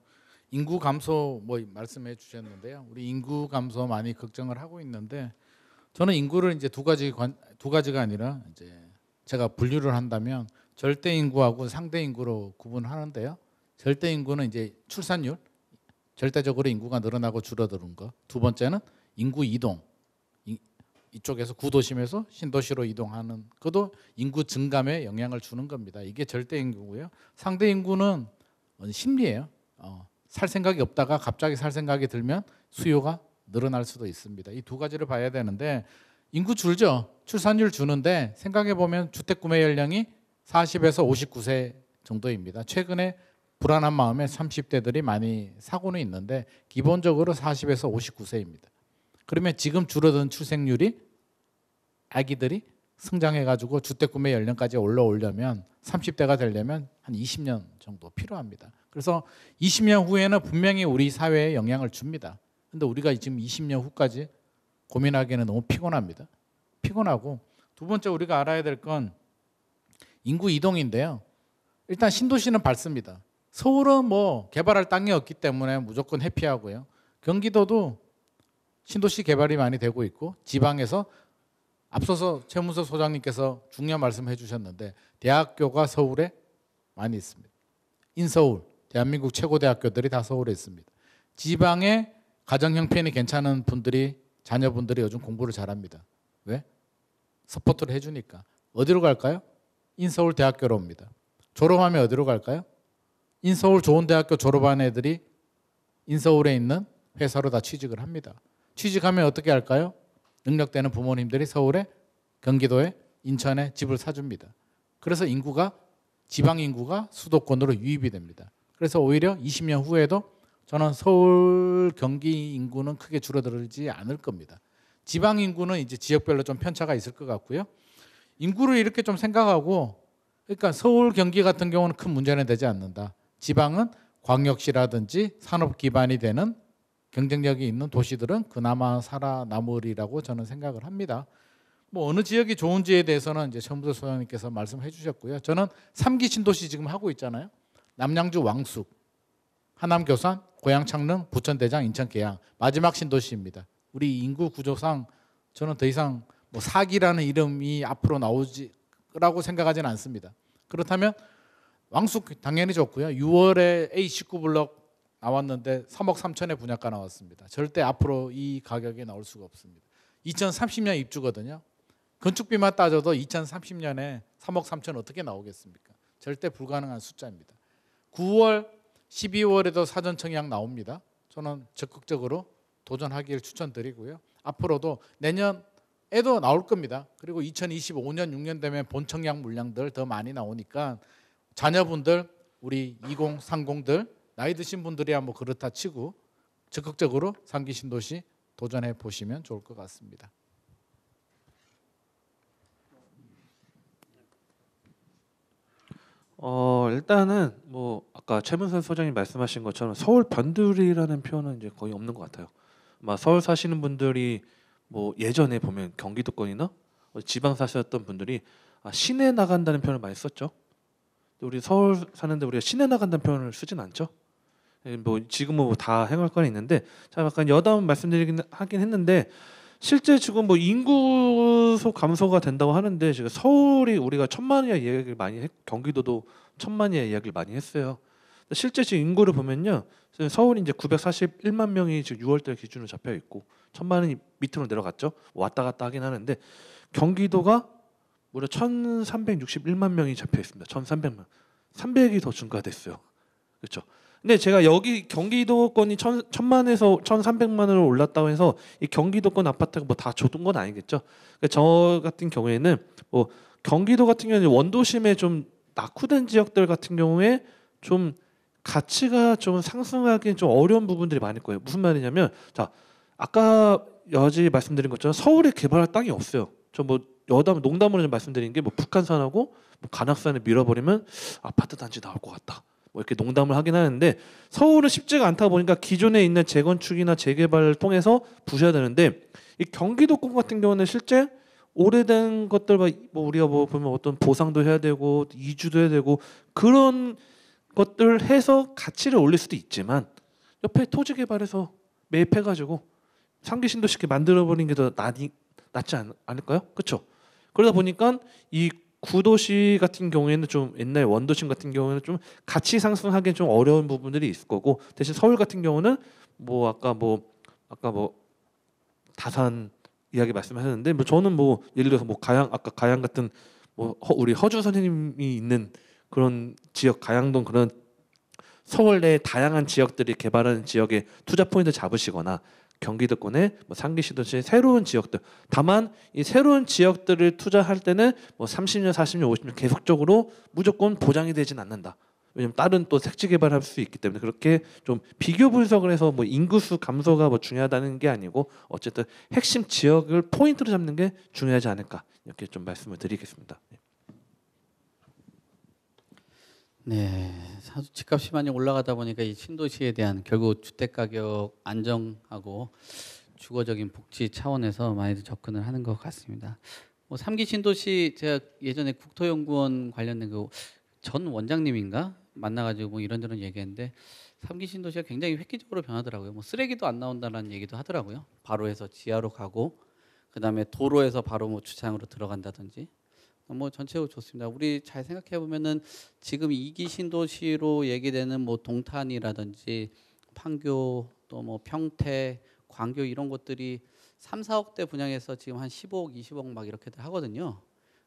인구 감소 뭐 말씀해 주셨는데요. 우리 인구 감소 많이 걱정을 하고 있는데 저는 인구를 이제 두 가지가 아니라 이제 제가 분류를 한다면 절대 인구하고 상대 인구로 구분하는데요. 절대 인구는 이제 출산율, 절대적으로 인구가 늘어나고 줄어드는 거. 두 번째는 인구 이동, 이쪽에서 구도심에서 신도시로 이동하는 것도 인구 증감에 영향을 주는 겁니다. 이게 절대 인구고요. 상대 인구는 심리예요. 살 생각이 없다가 갑자기 살 생각이 들면 수요가 늘어날 수도 있습니다. 이 두 가지를 봐야 되는데 인구 줄죠. 출산율 주는데 생각해 보면 주택 구매 연령이 40에서 59세 정도입니다. 최근에 불안한 마음에 30대들이 많이 사고는 있는데 기본적으로 40에서 59세입니다. 그러면 지금 줄어든 출생률이 아기들이 성장해가지고 주택 구매 연령까지 올라오려면 30대가 되려면 한 20년 정도 필요합니다. 그래서 20년 후에는 분명히 우리 사회에 영향을 줍니다. 근데 우리가 지금 20년 후까지 고민하기에는 너무 피곤합니다. 피곤하고 두 번째 우리가 알아야 될 건 인구 이동인데요. 일단 신도시는 밝습니다. 서울은 뭐 개발할 땅이 없기 때문에 무조건 해피하고요. 경기도도 신도시 개발이 많이 되고 있고 지방에서 앞서서 최문석 소장님께서 중요한 말씀해 주셨는데 대학교가 서울에 많이 있습니다. 인서울, 대한민국 최고 대학교들이 다 서울에 있습니다. 지방에 가정 형편이 괜찮은 분들이 자녀분들이 요즘 공부를 잘합니다. 왜? 서포트를 해주니까. 어디로 갈까요? 인서울 대학교로 옵니다. 졸업하면 어디로 갈까요? 인서울 좋은 대학교 졸업한 애들이 인서울에 있는 회사로 다 취직을 합니다. 취직하면 어떻게 할까요? 능력되는 부모님들이 서울에, 경기도에, 인천에 집을 사줍니다. 그래서 인구가 지방 인구가 수도권으로 유입이 됩니다. 그래서 오히려 20년 후에도 저는 서울, 경기 인구는 크게 줄어들지 않을 겁니다. 지방 인구는 이제 지역별로 좀 편차가 있을 것 같고요. 인구를 이렇게 좀 생각하고, 그러니까 서울, 경기 같은 경우는 큰 문제는 되지 않는다. 지방은 광역시라든지 산업 기반이 되는 경쟁력이 있는 도시들은 그나마 살아남으리라고 저는 생각을 합니다. 뭐 어느 지역이 좋은지에 대해서는 이제 천부도 소장님께서 말씀해 주셨고요. 저는 3기 신도시 지금 하고 있잖아요. 남양주 왕숙, 하남 교산, 고양 창릉, 부천 대장, 인천 계양 마지막 신도시입니다. 우리 인구 구조상 저는 더 이상 뭐 4기라는 이름이 앞으로 나오지라고 생각하지는 않습니다. 그렇다면 왕숙 당연히 좋고요. 6월에 A19 블럭 나왔는데 3억 3천에 분양가 나왔습니다. 절대 앞으로 이 가격에 나올 수가 없습니다. 2030년 입주거든요. 건축비만 따져도 2030년에 3억 3천 어떻게 나오겠습니까? 절대 불가능한 숫자입니다. 9월, 12월에도 사전 청약 나옵니다. 저는 적극적으로 도전하기를 추천드리고요. 앞으로도 내년에도 나올 겁니다. 그리고 2025년, 6년 되면 본 청약 물량들 더 많이 나오니까 자녀분들, 우리 2030들 나이 드신 분들이야 뭐 그렇다 치고 적극적으로 3기 신도시 도전해 보시면 좋을 것 같습니다. 일단은 뭐 아까 최문선 소장님 말씀하신 것처럼 서울 변두리라는 표현은 이제 거의 없는 것 같아요. 아마 서울 사시는 분들이 뭐 예전에 보면 경기도권이나 지방 사셨던 분들이 시내 나간다는 표현을 많이 썼죠. 우리 서울 사는데 우리가 시내 나간다는 표현을 쓰진 않죠. 뭐 지금은 뭐 다 행할권이 있는데 자 약간 여담 말씀드리긴 하긴 했는데 실제 지금 뭐 인구소 감소가 된다고 하는데 지금 서울이 우리가 1,000만이야 이야기를 많이 했, 경기도도 1,000만이야 이야기를 많이 했어요. 실제 지금 인구를 보면요, 서울이 이제 941만 명이 지금 6월달 기준으로 잡혀 있고 1,000만이 밑으로 내려갔죠. 왔다 갔다 하긴 하는데 경기도가 무려 1,361만 명이 잡혀 있습니다. 1,300만, 300이 더 증가됐어요. 그렇죠. 근데 제가 여기 경기도권이 1,000만에서 1,300만으로 올랐다고 해서 이 경기도권 아파트가 뭐 다 좋은 건 아니겠죠. 그러니까 저 같은 경우에는 뭐 경기도 같은 경우는 원도심에 좀 낙후된 지역들 같은 경우에 좀 가치가 좀 상승하기는 좀 어려운 부분들이 많을 거예요. 무슨 말이냐면 자 아까 여지 말씀드린 것처럼 서울에 개발할 땅이 없어요. 저 뭐 여담 농담으로 좀 말씀드린 게 뭐 북한산하고 뭐 관악산을 밀어버리면 아파트 단지 나올 것 같다. 뭐 이렇게 농담을 하긴 하는데 서울은 쉽지가 않다 보니까 기존에 있는 재건축이나 재개발을 통해서 부셔야 되는데 이 경기도권 같은 경우는 실제 오래된 것들 뭐 우리가 뭐 보면 어떤 보상도 해야 되고 이주도 해야 되고 그런 것들 해서 가치를 올릴 수도 있지만 옆에 토지 개발해서 매입해가지고 3기 신도시 만들어버리는 게 더 낫지 않을까요? 그렇죠? 그러다 보니까 이 구도시 같은 경우에는 좀 옛날 원도심 같은 경우에는 좀 가치 상승하기는 좀 어려운 부분들이 있을 거고 대신 서울 같은 경우는 뭐 아까 뭐 다산 이야기 말씀하셨는데 뭐 저는 뭐 예를 들어서 뭐 아까 가양 같은 뭐 우리 허주 선생님이 있는 그런 지역 가양동 그런 서울 내 다양한 지역들이 개발하는 지역에 투자 포인트 잡으시거나 경기도권의 뭐 상기시도시의 새로운 지역들 다만 이 새로운 지역들을 투자할 때는 뭐 30년, 40년, 50년 계속적으로 무조건 보장이 되진 않는다. 왜냐면 다른 또 색지 개발할 수 있기 때문에 그렇게 좀 비교 분석을 해서 뭐 인구수 감소가 뭐 중요하다는 게 아니고 어쨌든 핵심 지역을 포인트로 잡는 게 중요하지 않을까 이렇게 좀 말씀을 드리겠습니다. 네, 집값이 많이 올라가다 보니까 이 신도시에 대한 결국 주택 가격 안정하고 주거적인 복지 차원에서 많이들 접근을 하는 것 같습니다. 뭐 3기 신도시 제가 예전에 국토연구원 관련된 그 전 원장님인가 만나가지고 뭐 이런저런 얘기했는데 3기 신도시가 굉장히 획기적으로 변하더라고요. 뭐 쓰레기도 안 나온다는 얘기도 하더라고요. 바로 해서 지하로 가고 그다음에 도로에서 바로 뭐 주차장으로 들어간다든지. 뭐 전체적으로 좋습니다. 우리 잘 생각해 보면은 지금 2기 신도시로 얘기되는 뭐 동탄이라든지 판교 또 뭐 평택, 광교 이런 곳들이 3, 4억대 분양해서 지금 한 15억, 20억 막 이렇게들 하거든요.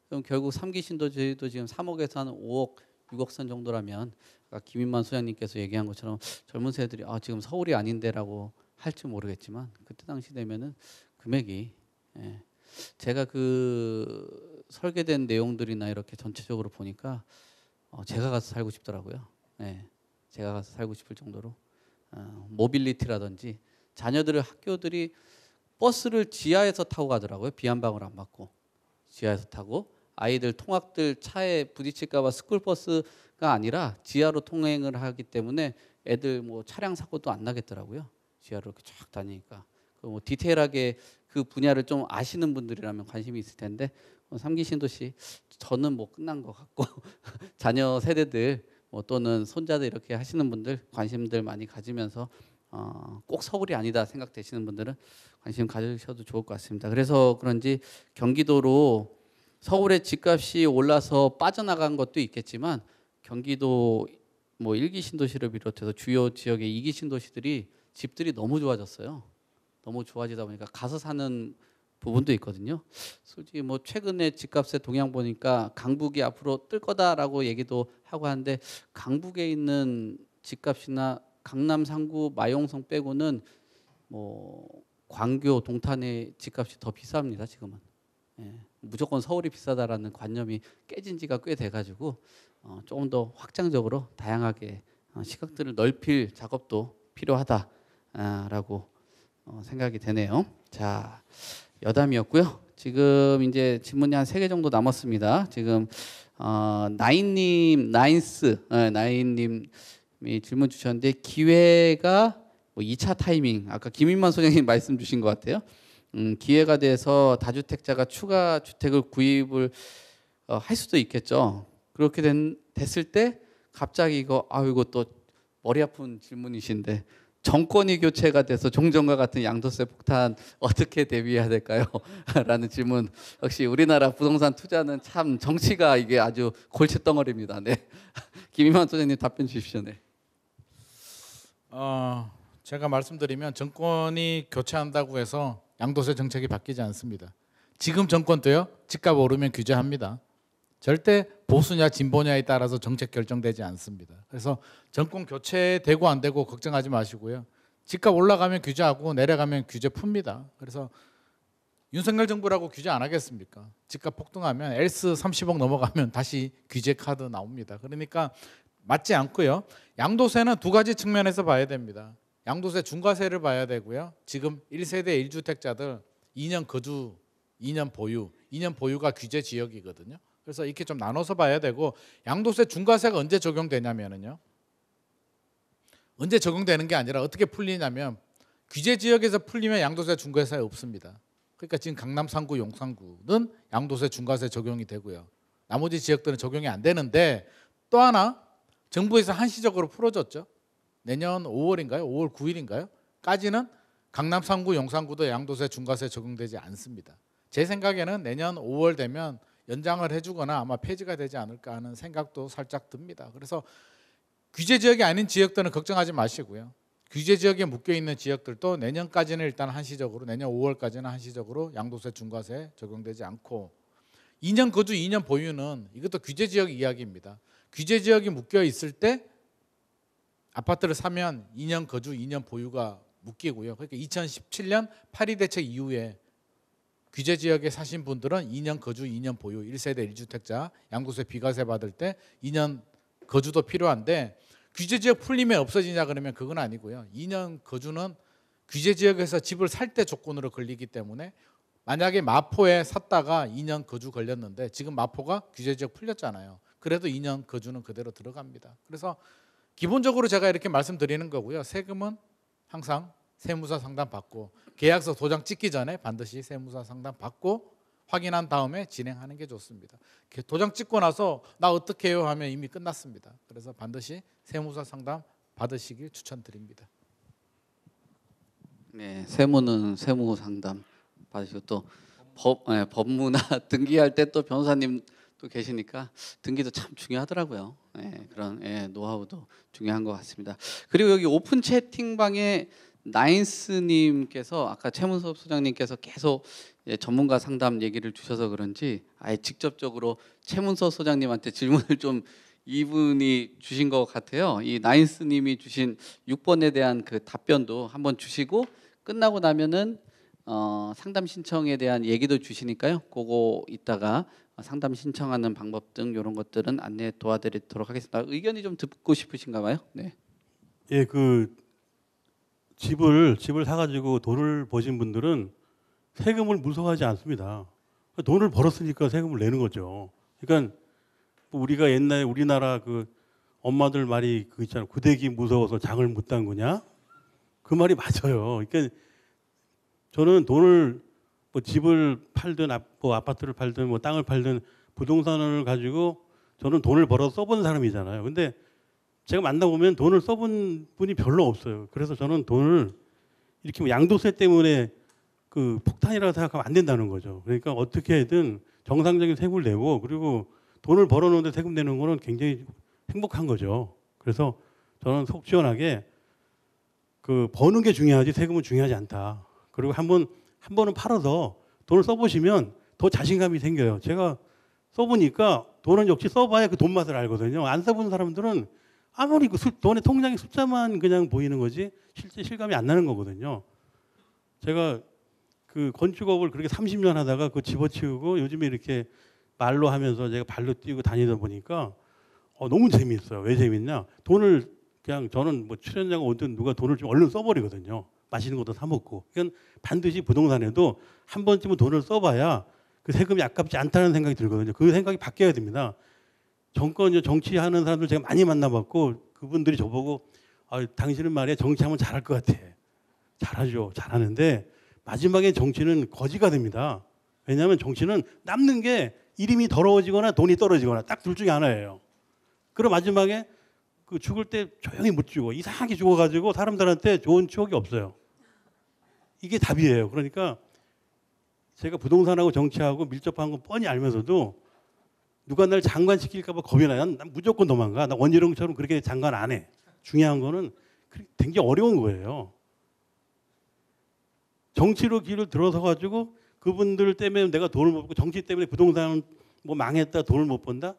그럼 결국 3기 신도시도 지금 3억에서 한 5억, 6억 선 정도라면 아까 김인만 소장님께서 얘기한 것처럼 젊은 세대들이 지금 서울이 아닌데라고 할지 모르겠지만 그때 당시 되면은 금액이 제가 그 설계된 내용들이나 이렇게 전체적으로 보니까 제가 가서 살고 싶더라고요. 제가 가서 살고 싶을 정도로 모빌리티라든지 자녀들의 학교들이 버스를 지하에서 타고 가더라고요. 비 한 방울 안 맞고 지하에서 타고 아이들 통학들 차에 부딪힐까 봐 스쿨버스가 아니라 지하로 통행을 하기 때문에 애들 뭐 차량 사고도 안 나겠더라고요. 지하로 이렇게 쫙 다니니까 뭐 디테일하게 그 분야를 좀 아시는 분들이라면 관심이 있을 텐데 삼기 신도시 저는 뭐 끝난 것 같고 자녀 세대들 뭐 또는 손자들 이렇게 하시는 분들 관심들 많이 가지면서 꼭 서울이 아니다 생각되시는 분들은 관심 가지셔도 좋을 것 같습니다. 그래서 그런지 경기도로 서울의 집값이 올라서 빠져나간 것도 있겠지만 경기도 뭐 1기 신도시를 비롯해서 주요 지역의 2기 신도시들이 집들이 너무 좋아졌어요. 너무 좋아지다 보니까 가서 사는 부분도 있거든요. 솔직히 뭐 최근에 집값의 동향 보니까 강북이 앞으로 뜰 거다라고 얘기도 하고 하는데 강북에 있는 집값이나 강남 상구 마용성 빼고는 뭐 광교 동탄의 집값이 더 비쌉니다. 지금은. 예, 무조건 서울이 비싸다라는 관념이 깨진 지가 꽤 돼가지고 조금 더 확장적으로 다양하게 시각들을 넓힐 작업도 필요하다라고 생각이 되네요. 자, 여담이었고요. 지금 이제 질문이 한 3개 정도 남았습니다. 지금 나인님이 질문 주셨는데 기회가 뭐 2차 타이밍 아까 김인만 소장님 말씀 주신 것 같아요. 기회가 돼서 다주택자가 추가 주택을 구입을 할 수도 있겠죠. 그렇게 됐을 때 갑자기 이거 또 머리 아픈 질문이신데 정권이 교체가 돼서 종전과 같은 양도세 폭탄 어떻게 대비해야 될까요? 라는 질문. 역시 우리나라 부동산 투자는 참 정치가 이게 아주 골칫덩어리입니다. 네. 김인만 소장님 답변 주십시오. 네. 제가 말씀드리면 정권이 교체한다고 해서 양도세 정책이 바뀌지 않습니다. 지금 정권도요. 집값 오르면 규제합니다. 절대 보수냐 진보냐에 따라서 정책 결정되지 않습니다. 그래서 정권 교체되고 안 되고 걱정하지 마시고요. 집값 올라가면 규제하고 내려가면 규제 풉니다. 그래서 윤석열 정부라고 규제 안 하겠습니까? 집값 폭등하면 엘스 30억 넘어가면 다시 규제 카드 나옵니다. 그러니까 맞지 않고요. 양도세는 두 가지 측면에서 봐야 됩니다. 양도세 중과세를 봐야 되고요. 지금 1세대 1주택자들 2년 거주, 2년 보유, 2년 보유가 규제 지역이거든요. 그래서 이렇게 좀 나눠서 봐야 되고 양도세 중과세가 언제 적용되냐면요. 언제 적용되는 게 아니라 어떻게 풀리냐면 규제 지역에서 풀리면 양도세 중과세 없습니다. 그러니까 지금 강남 상구, 용산구는 양도세 중과세 적용이 되고요. 나머지 지역들은 적용이 안 되는데 또 하나 정부에서 한시적으로 풀어줬죠. 내년 5월인가요? 5월 9일인가요? 까지는 강남 상구, 용산구도 양도세 중과세 적용되지 않습니다. 제 생각에는 내년 5월 되면 연장을 해주거나 아마 폐지가 되지 않을까 하는 생각도 살짝 듭니다. 그래서 규제 지역이 아닌 지역들은 걱정하지 마시고요. 규제 지역에 묶여 있는 지역들도 내년까지는 일단 한시적으로 내년 5월까지는 한시적으로 양도세 중과세 적용되지 않고 2년 거주 2년 보유는 이것도 규제 지역 이야기입니다. 규제 지역이 묶여 있을 때 아파트를 사면 2년 거주 2년 보유가 묶이고요. 그러니까 2017년 8.2 대책 이후에 규제 지역에 사신 분들은 2년 거주 2년 보유 1세대 1주택자 양도세 비과세 받을 때 2년 거주도 필요한데 규제 지역 풀리면 없어지냐 그러면 그건 아니고요. 2년 거주는 규제 지역에서 집을 살 때 조건으로 걸리기 때문에 만약에 마포에 샀다가 2년 거주 걸렸는데 지금 마포가 규제 지역 풀렸잖아요. 그래도 2년 거주는 그대로 들어갑니다. 그래서 기본적으로 제가 이렇게 말씀드리는 거고요. 세금은 항상 세무사 상담 받고 계약서 도장 찍기 전에 반드시 세무사 상담 받고 확인한 다음에 진행하는 게 좋습니다. 도장 찍고 나서 나 어떻게 해요 하면 이미 끝났습니다. 그래서 반드시 세무사 상담 받으시길 추천드립니다. 네, 세무는 세무 상담 받으시고 또 법무나 등기할 때 또 변호사님 또 계시니까 등기도 참 중요하더라고요. 그런 노하우도 중요한 것 같습니다. 그리고 여기 오픈 채팅방에 나인스님께서 아까 최문섭 소장님께서 계속 전문가 상담 얘기를 주셔서 그런지 아예 직접적으로 최문섭 소장님한테 질문을 좀 이분이 주신 것 같아요. 이 나인스님이 주신 6번에 대한 그 답변도 한번 주시고 끝나고 나면은 상담 신청에 대한 얘기도 주시니까요. 그거 이따가 상담 신청하는 방법 등 이런 것들은 안내 도와드리도록 하겠습니다. 의견이 좀 듣고 싶으신가 봐요. 네. 예, 그 집을 사가지고 돈을 버신 분들은 세금을 무서워하지 않습니다. 돈을 벌었으니까 세금을 내는 거죠. 그러니까 우리가 옛날에 우리나라 그 엄마들 말이 그 있잖아요. 구데기 무서워서 장을 못 담그냐? 그 말이 맞아요. 그러니까 저는 돈을 뭐 집을 팔든 뭐 아파트를 팔든 뭐 땅을 팔든 부동산을 가지고 저는 돈을 벌어 써본 사람이잖아요. 근데 제가 만나보면 돈을 써본 분이 별로 없어요. 그래서 저는 돈을 이렇게 뭐 양도세 때문에 그 폭탄이라고 생각하면 안 된다는 거죠. 그러니까 어떻게든 정상적인 세금을 내고 그리고 돈을 벌어놓는데 세금 내는 거는 굉장히 행복한 거죠. 그래서 저는 속 시원하게 그 버는 게 중요하지 세금은 중요하지 않다. 그리고 한 번은 팔아서 돈을 써보시면 더 자신감이 생겨요. 제가 써보니까 돈은 역시 써봐야 그 돈 맛을 알거든요. 안 써본 사람들은 아무리 그 돈의 통장의 숫자만 그냥 보이는 거지 실제 실감이 안 나는 거거든요. 제가 그 건축업을 그렇게 30년 하다가 그 집어치우고 요즘에 이렇게 말로 하면서 제가 발로 뛰고 다니다 보니까 너무 재미있어요. 왜 재밌냐? 돈을 그냥 저는 뭐 출연자가 오든 누가 돈을 좀 얼른 써버리거든요. 맛있는 것도 사 먹고. 이건 반드시 부동산에도 한 번쯤은 돈을 써봐야 그 세금이 아깝지 않다는 생각이 들거든요. 그 생각이 바뀌어야 됩니다. 정권 정치하는 사람들 제가 많이 만나봤고 그분들이 저보고 당신은 말이야 정치하면 잘할 것 같아. 잘하죠. 잘하는데 마지막에 정치는 거지가 됩니다. 왜냐하면 정치는 남는 게 이름이 더러워지거나 돈이 떨어지거나 딱 둘 중에 하나예요. 그럼 마지막에 그 죽을 때 조용히 못 죽어. 이상하게 죽어가지고 사람들한테 좋은 추억이 없어요. 이게 답이에요. 그러니까 제가 부동산하고 정치하고 밀접한 건 뻔히 알면서도 누가 날 장관시킬까 봐 겁이 나요. 난 무조건 도망가. 나 원희룡처럼 그렇게 장관 안 해. 중요한 거는 굉장히 어려운 거예요. 정치로 길을 들어서 가지고 그분들 때문에 내가 돈을 못 벌고 정치 때문에 부동산 뭐 망했다 돈을 못 번다.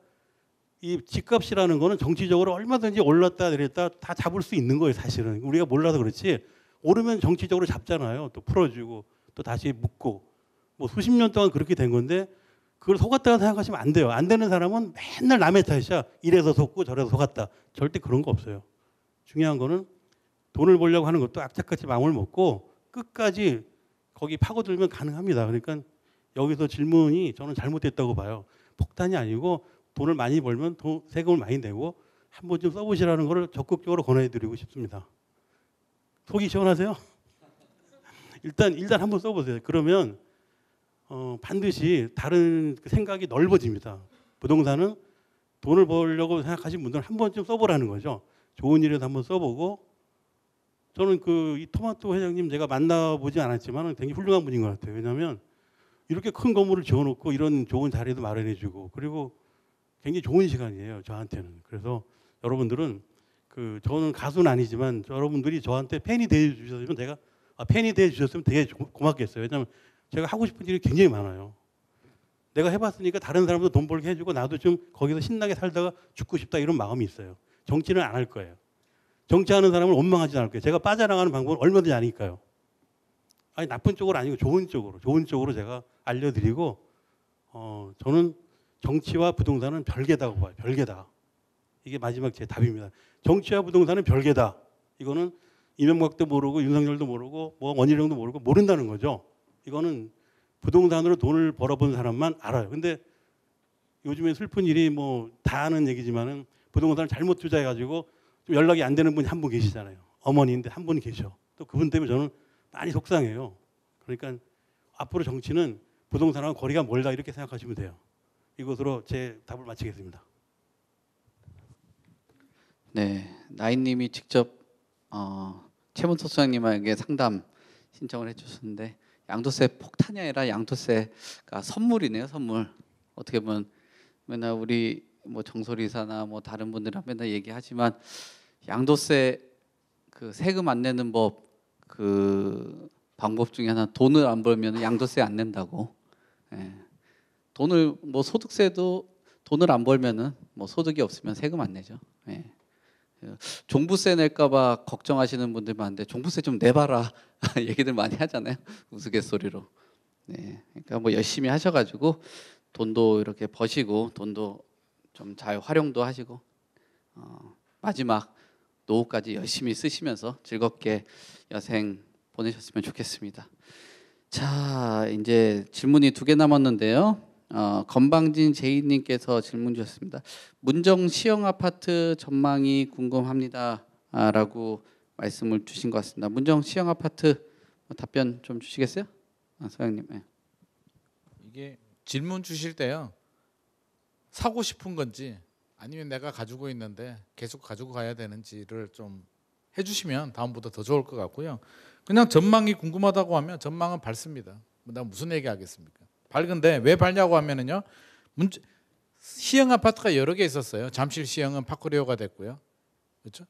이 집값이라는 거는 정치적으로 얼마든지 올랐다 내렸다 다 잡을 수 있는 거예요. 사실은 우리가 몰라서 그렇지 오르면 정치적으로 잡잖아요. 또 풀어주고 또 다시 묶고 뭐 수십 년 동안 그렇게 된 건데 그걸 속았다고 생각하시면 안 돼요. 안 되는 사람은 맨날 남의 탓이야. 이래서 속고 저래서 속았다. 절대 그런 거 없어요. 중요한 거는 돈을 벌려고 하는 것도 악착같이 마음을 먹고 끝까지 거기 파고들면 가능합니다. 그러니까 여기서 질문이 저는 잘못됐다고 봐요. 폭탄이 아니고 돈을 많이 벌면 세금을 많이 내고 한 번쯤 써보시라는 걸 적극적으로 권해드리고 싶습니다. 속이 시원하세요? 일단 한번 써보세요. 그러면 반드시 다른 생각이 넓어집니다. 부동산은 돈을 벌려고 생각하신 분들은 한 번쯤 써보라는 거죠. 좋은 일에도 한번 써보고 저는 이 토마토 회장님 제가 만나보지 않았지만 굉장히 훌륭한 분인 것 같아요. 왜냐하면 이렇게 큰 건물을 지어놓고 이런 좋은 자리도 마련해주고 그리고 굉장히 좋은 시간이에요. 저한테는. 그래서 여러분들은 저는 가수는 아니지만 여러분들이 저한테 팬이 되어주셨으면 제가 팬이 되어주셨으면 되게 고맙겠어요. 왜냐하면 제가 하고 싶은 일이 굉장히 많아요. 내가 해봤으니까 다른 사람도 돈 벌게 해주고 나도 좀 거기서 신나게 살다가 죽고 싶다 이런 마음이 있어요. 정치는 안 할 거예요. 정치하는 사람을 원망하지 않을 거예요. 제가 빠져나가는 방법은 얼마든지 아니까요. 아니 나쁜 쪽으로 아니고 좋은 쪽으로 제가 알려드리고 저는 정치와 부동산은 별개다고 봐요. 별개다. 이게 마지막 제 답입니다. 정치와 부동산은 별개다. 이거는 이명박도 모르고 윤석열도 모르고 뭐 원희룡도 모르고 모른다는 거죠. 이거는 부동산으로 돈을 벌어본 사람만 알아요. 근데 요즘에 슬픈 일이 뭐 다 아는 얘기지만은 부동산을 잘못 투자해가지고 좀 연락이 안 되는 분이 한 분 계시잖아요. 어머니인데 한 분 계셔. 또 그분 때문에 저는 많이 속상해요. 그러니까 앞으로 정치는 부동산하고 거리가 멀다 이렇게 생각하시면 돼요. 이것으로 제 답을 마치겠습니다. 네, 나인님이 직접 최문석 소장님에게 상담 신청을 해주셨는데 양도세 폭탄이 아니라 양도세가 선물이네요, 선물. 어떻게 보면 맨날 우리 뭐 정소리사나 뭐 다른 분들이랑 맨날 얘기하지만 양도세 세금 안 내는 방법 중에 하나 돈을 안 벌면 양도세 안 낸다고. 예. 돈을 뭐 소득세도 돈을 안 벌면은 뭐 소득이 없으면 세금 안 내죠. 예. 종부세 낼까봐 걱정하시는 분들 많은데 종부세 좀 내봐라 얘기들 많이 하잖아요. 우스갯소리로. 네, 그러니까 뭐 열심히 하셔가지고 돈도 이렇게 버시고 돈도 좀 잘 활용도 하시고 마지막 노후까지 열심히 쓰시면서 즐겁게 여생 보내셨으면 좋겠습니다. 자, 이제 질문이 2개 남았는데요. 건방진 제이님께서 질문 주셨습니다. 문정 시형 아파트 전망이 궁금합니다라고 말씀을 주신 것 같습니다. 문정 시형 아파트 답변 좀 주시겠어요? 소장님. 네. 이게 질문 주실 때요. 사고 싶은 건지 아니면 내가 가지고 있는데 계속 가지고 가야 되는지를 좀 해주시면 다음보다 더 좋을 것 같고요. 그냥 전망이 궁금하다고 하면 전망은 밝습니다. 내가 무슨 얘기하겠습니까? 밝은데 왜 밝냐고 하면은요. 시형 아파트가 여러 개 있었어요. 잠실 시형은 파크리오가 됐고요. 그렇죠?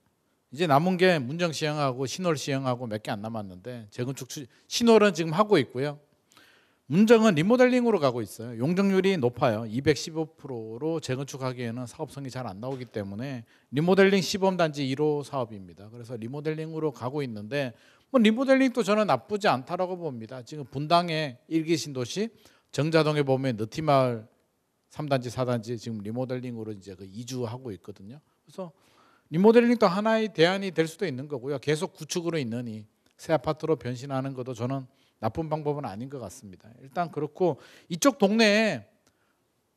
이제 남은 게 문정 시형하고 신월 시형하고 몇 개 안 남았는데 재건축 신월은 지금 하고 있고요. 문정은 리모델링으로 가고 있어요. 용적률이 높아요. 215%로 재건축하기에는 사업성이 잘 안 나오기 때문에 리모델링 시범단지 1호 사업입니다. 그래서 리모델링으로 가고 있는데 뭐 리모델링도 저는 나쁘지 않다라고 봅니다. 지금 분당의 1기 신도시, 정자동에 보면 느티마을 3단지, 4단지 지금 리모델링으로 이제 그 이주하고 있거든요. 그래서 리모델링도 하나의 대안이 될 수도 있는 거고요. 계속 구축으로 있느니 새 아파트로 변신하는 것도 저는 나쁜 방법은 아닌 것 같습니다. 일단 그렇고 이쪽 동네에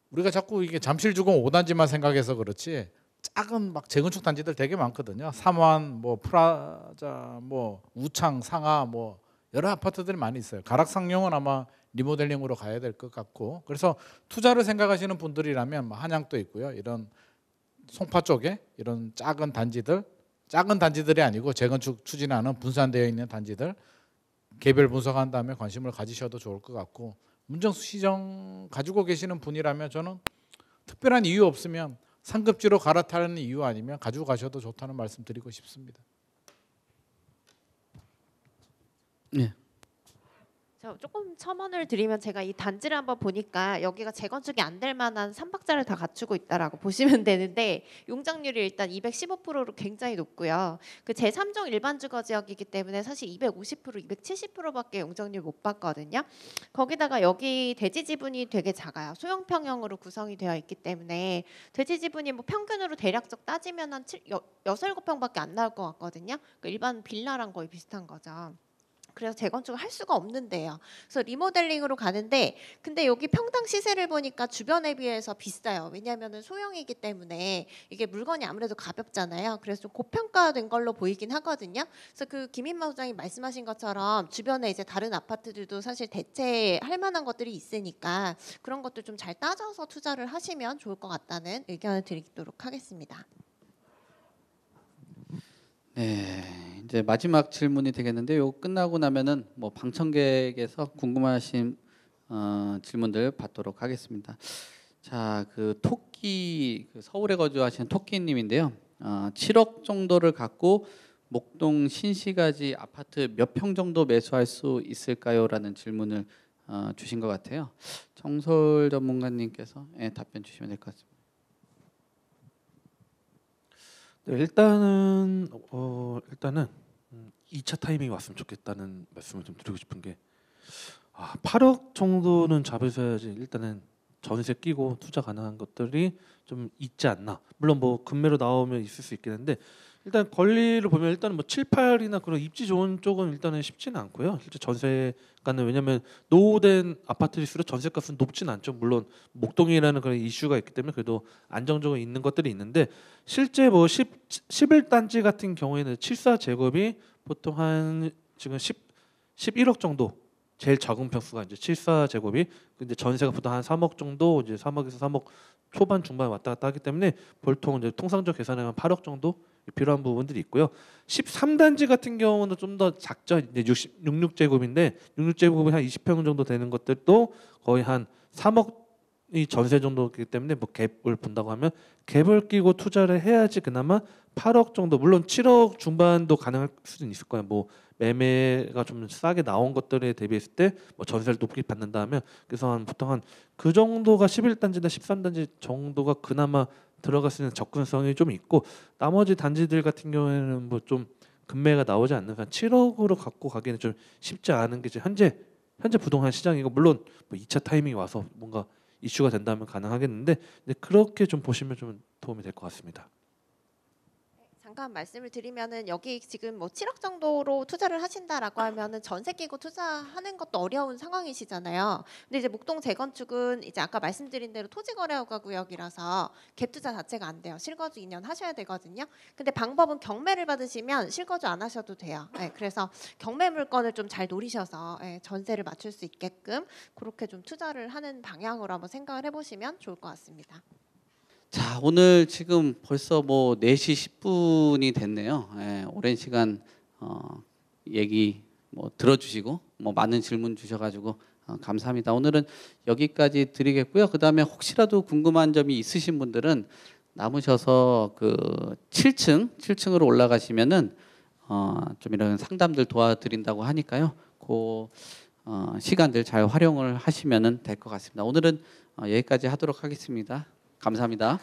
우리가 자꾸 이게 잠실주공 5단지만 생각해서 그렇지 작은 막 재건축 단지들 되게 많거든요. 삼환, 뭐 프라자, 뭐 우창, 상하, 뭐 여러 아파트들이 많이 있어요. 가락상용은 아마 리모델링으로 가야 될 것 같고 그래서 투자를 생각하시는 분들이라면 뭐 한양도 있고요. 이런 송파 쪽에 이런 작은 단지들이 아니고 재건축 추진하는 분산되어 있는 단지들 개별 분석한 다음에 관심을 가지셔도 좋을 것 같고 문정시정 가지고 계시는 분이라면 저는 특별한 이유 없으면 상급지로 갈아타는 이유 아니면 가지고 가셔도 좋다는 말씀 드리고 싶습니다. 네. 저 조금 첨언을 드리면 제가 이 단지를 한번 보니까 여기가 재건축이 안 될 만한 삼박자를 다 갖추고 있다라고 보시면 되는데 용적률이 일단 215%로 굉장히 높고요. 그 제3종 일반 주거 지역이기 때문에 사실 250%, 270%밖에 용적률 못 받거든요. 거기다가 여기 대지 지분이 되게 작아요. 소형 평형으로 구성이 되어 있기 때문에 대지 지분이 뭐 평균으로 대략적 따지면 한 6-7평밖에 안 나올 것 같거든요. 그러니까 일반 빌라랑 거의 비슷한 거죠. 그래서 재건축을 할 수가 없는데요. 그래서 리모델링으로 가는데 근데 여기 평당 시세를 보니까 주변에 비해서 비싸요. 왜냐하면 소형이기 때문에 이게 물건이 아무래도 가볍잖아요. 그래서 좀 고평가된 걸로 보이긴 하거든요. 그래서 그 김인만 소장이 말씀하신 것처럼 주변에 이제 다른 아파트들도 사실 대체할 만한 것들이 있으니까 그런 것도 좀 잘 따져서 투자를 하시면 좋을 것 같다는 의견을 드리도록 하겠습니다. 네, 이제 마지막 질문이 되겠는데 요 끝나고 나면은 뭐 방청객에서 궁금하신 질문들 받도록 하겠습니다. 자, 그 토끼 그 서울에 거주하시는 토끼님인데요. 7억 정도를 갖고 목동 신시가지 아파트 몇 평 정도 매수할 수 있을까요?라는 질문을 주신 것 같아요. 정설 전문가님께서 답변 주시면 될 것 같습니다. 네, 일단은 2차 타이밍이 왔으면 좋겠다는 말씀을 좀 드리고 싶은 게 8억 정도는 잡으셔야지 일단은 전세 끼고 투자 가능한 것들이 좀 있지 않나. 물론 뭐 금매로 나오면 있을 수 있겠는데 일단 권리를 보면 일단은 뭐 7, 8이나 그런 입지 좋은 쪽은 일단은 쉽지는 않고요. 실제 전세가는 왜냐면 노후된 아파트일수록 전세값은 높지는 않죠. 물론 목동이라는 그런 이슈가 있기 때문에 그래도 안정적으로 있는 것들이 있는데 실제 뭐 11단지 같은 경우에는 74제곱이 보통 한 지금 11억 정도 제일 적은 평수가 이제 74제곱이 근데 전세가 보통 한 3억 정도 이제 3억에서 3억 초반 중반 왔다 갔다 하기 때문에 보통 이제 통상적 계산하면 8억 정도 필요한 부분들이 있고요. 13단지 같은 경우는 좀 더 작죠. 이제 66제곱인데 66제곱이 한 20평 정도 되는 것들도 거의 한 3억이 전세 정도이기 때문에 뭐 갭을 본다고 하면 갭을 끼고 투자를 해야지 그나마 8억 정도 물론 7억 중반도 가능할 수는 있을 거예요. 뭐 매매가 좀 싸게 나온 것들에 대비했을 때 뭐 전세를 높게 받는다 하면 그래서 한 보통 한 그 정도가 11단지나 13단지 정도가 그나마 들어갈 수 있는 접근성이 좀 있고 나머지 단지들 같은 경우에는 뭐 좀 금매가 나오지 않는 한 7억으로 갖고 가기에는 좀 쉽지 않은 게 현재 부동산 시장이고 물론 뭐 2차 타이밍이 와서 뭔가 이슈가 된다면 가능하겠는데 그렇게 좀 보시면 좀 도움이 될 것 같습니다. 잠깐 말씀을 드리면은 여기 지금 뭐 7억 정도로 투자를 하신다라고 하면은 전세 끼고 투자하는 것도 어려운 상황이시잖아요. 근데 이제 목동 재건축은 이제 아까 말씀드린 대로 토지거래허가 구역이라서 갭 투자 자체가 안 돼요. 실거주 2년 하셔야 되거든요. 근데 방법은 경매를 받으시면 실거주 안 하셔도 돼요. 네, 그래서 경매 물건을 좀 잘 노리셔서 전세를 맞출 수 있게끔 그렇게 좀 투자를 하는 방향으로 한번 생각을 해보시면 좋을 것 같습니다. 자, 오늘 지금 벌써 뭐 4시 10분이 됐네요. 오랜 시간 얘기 뭐 들어주시고 뭐 많은 질문 주셔가지고 감사합니다. 오늘은 여기까지 드리겠고요. 그 다음에 혹시라도 궁금한 점이 있으신 분들은 남으셔서 그 7층으로 올라가시면은 좀 이런 상담들 도와드린다고 하니까요. 그 시간들 잘 활용을 하시면은 될 것 같습니다. 오늘은 여기까지 하도록 하겠습니다. 감사합니다.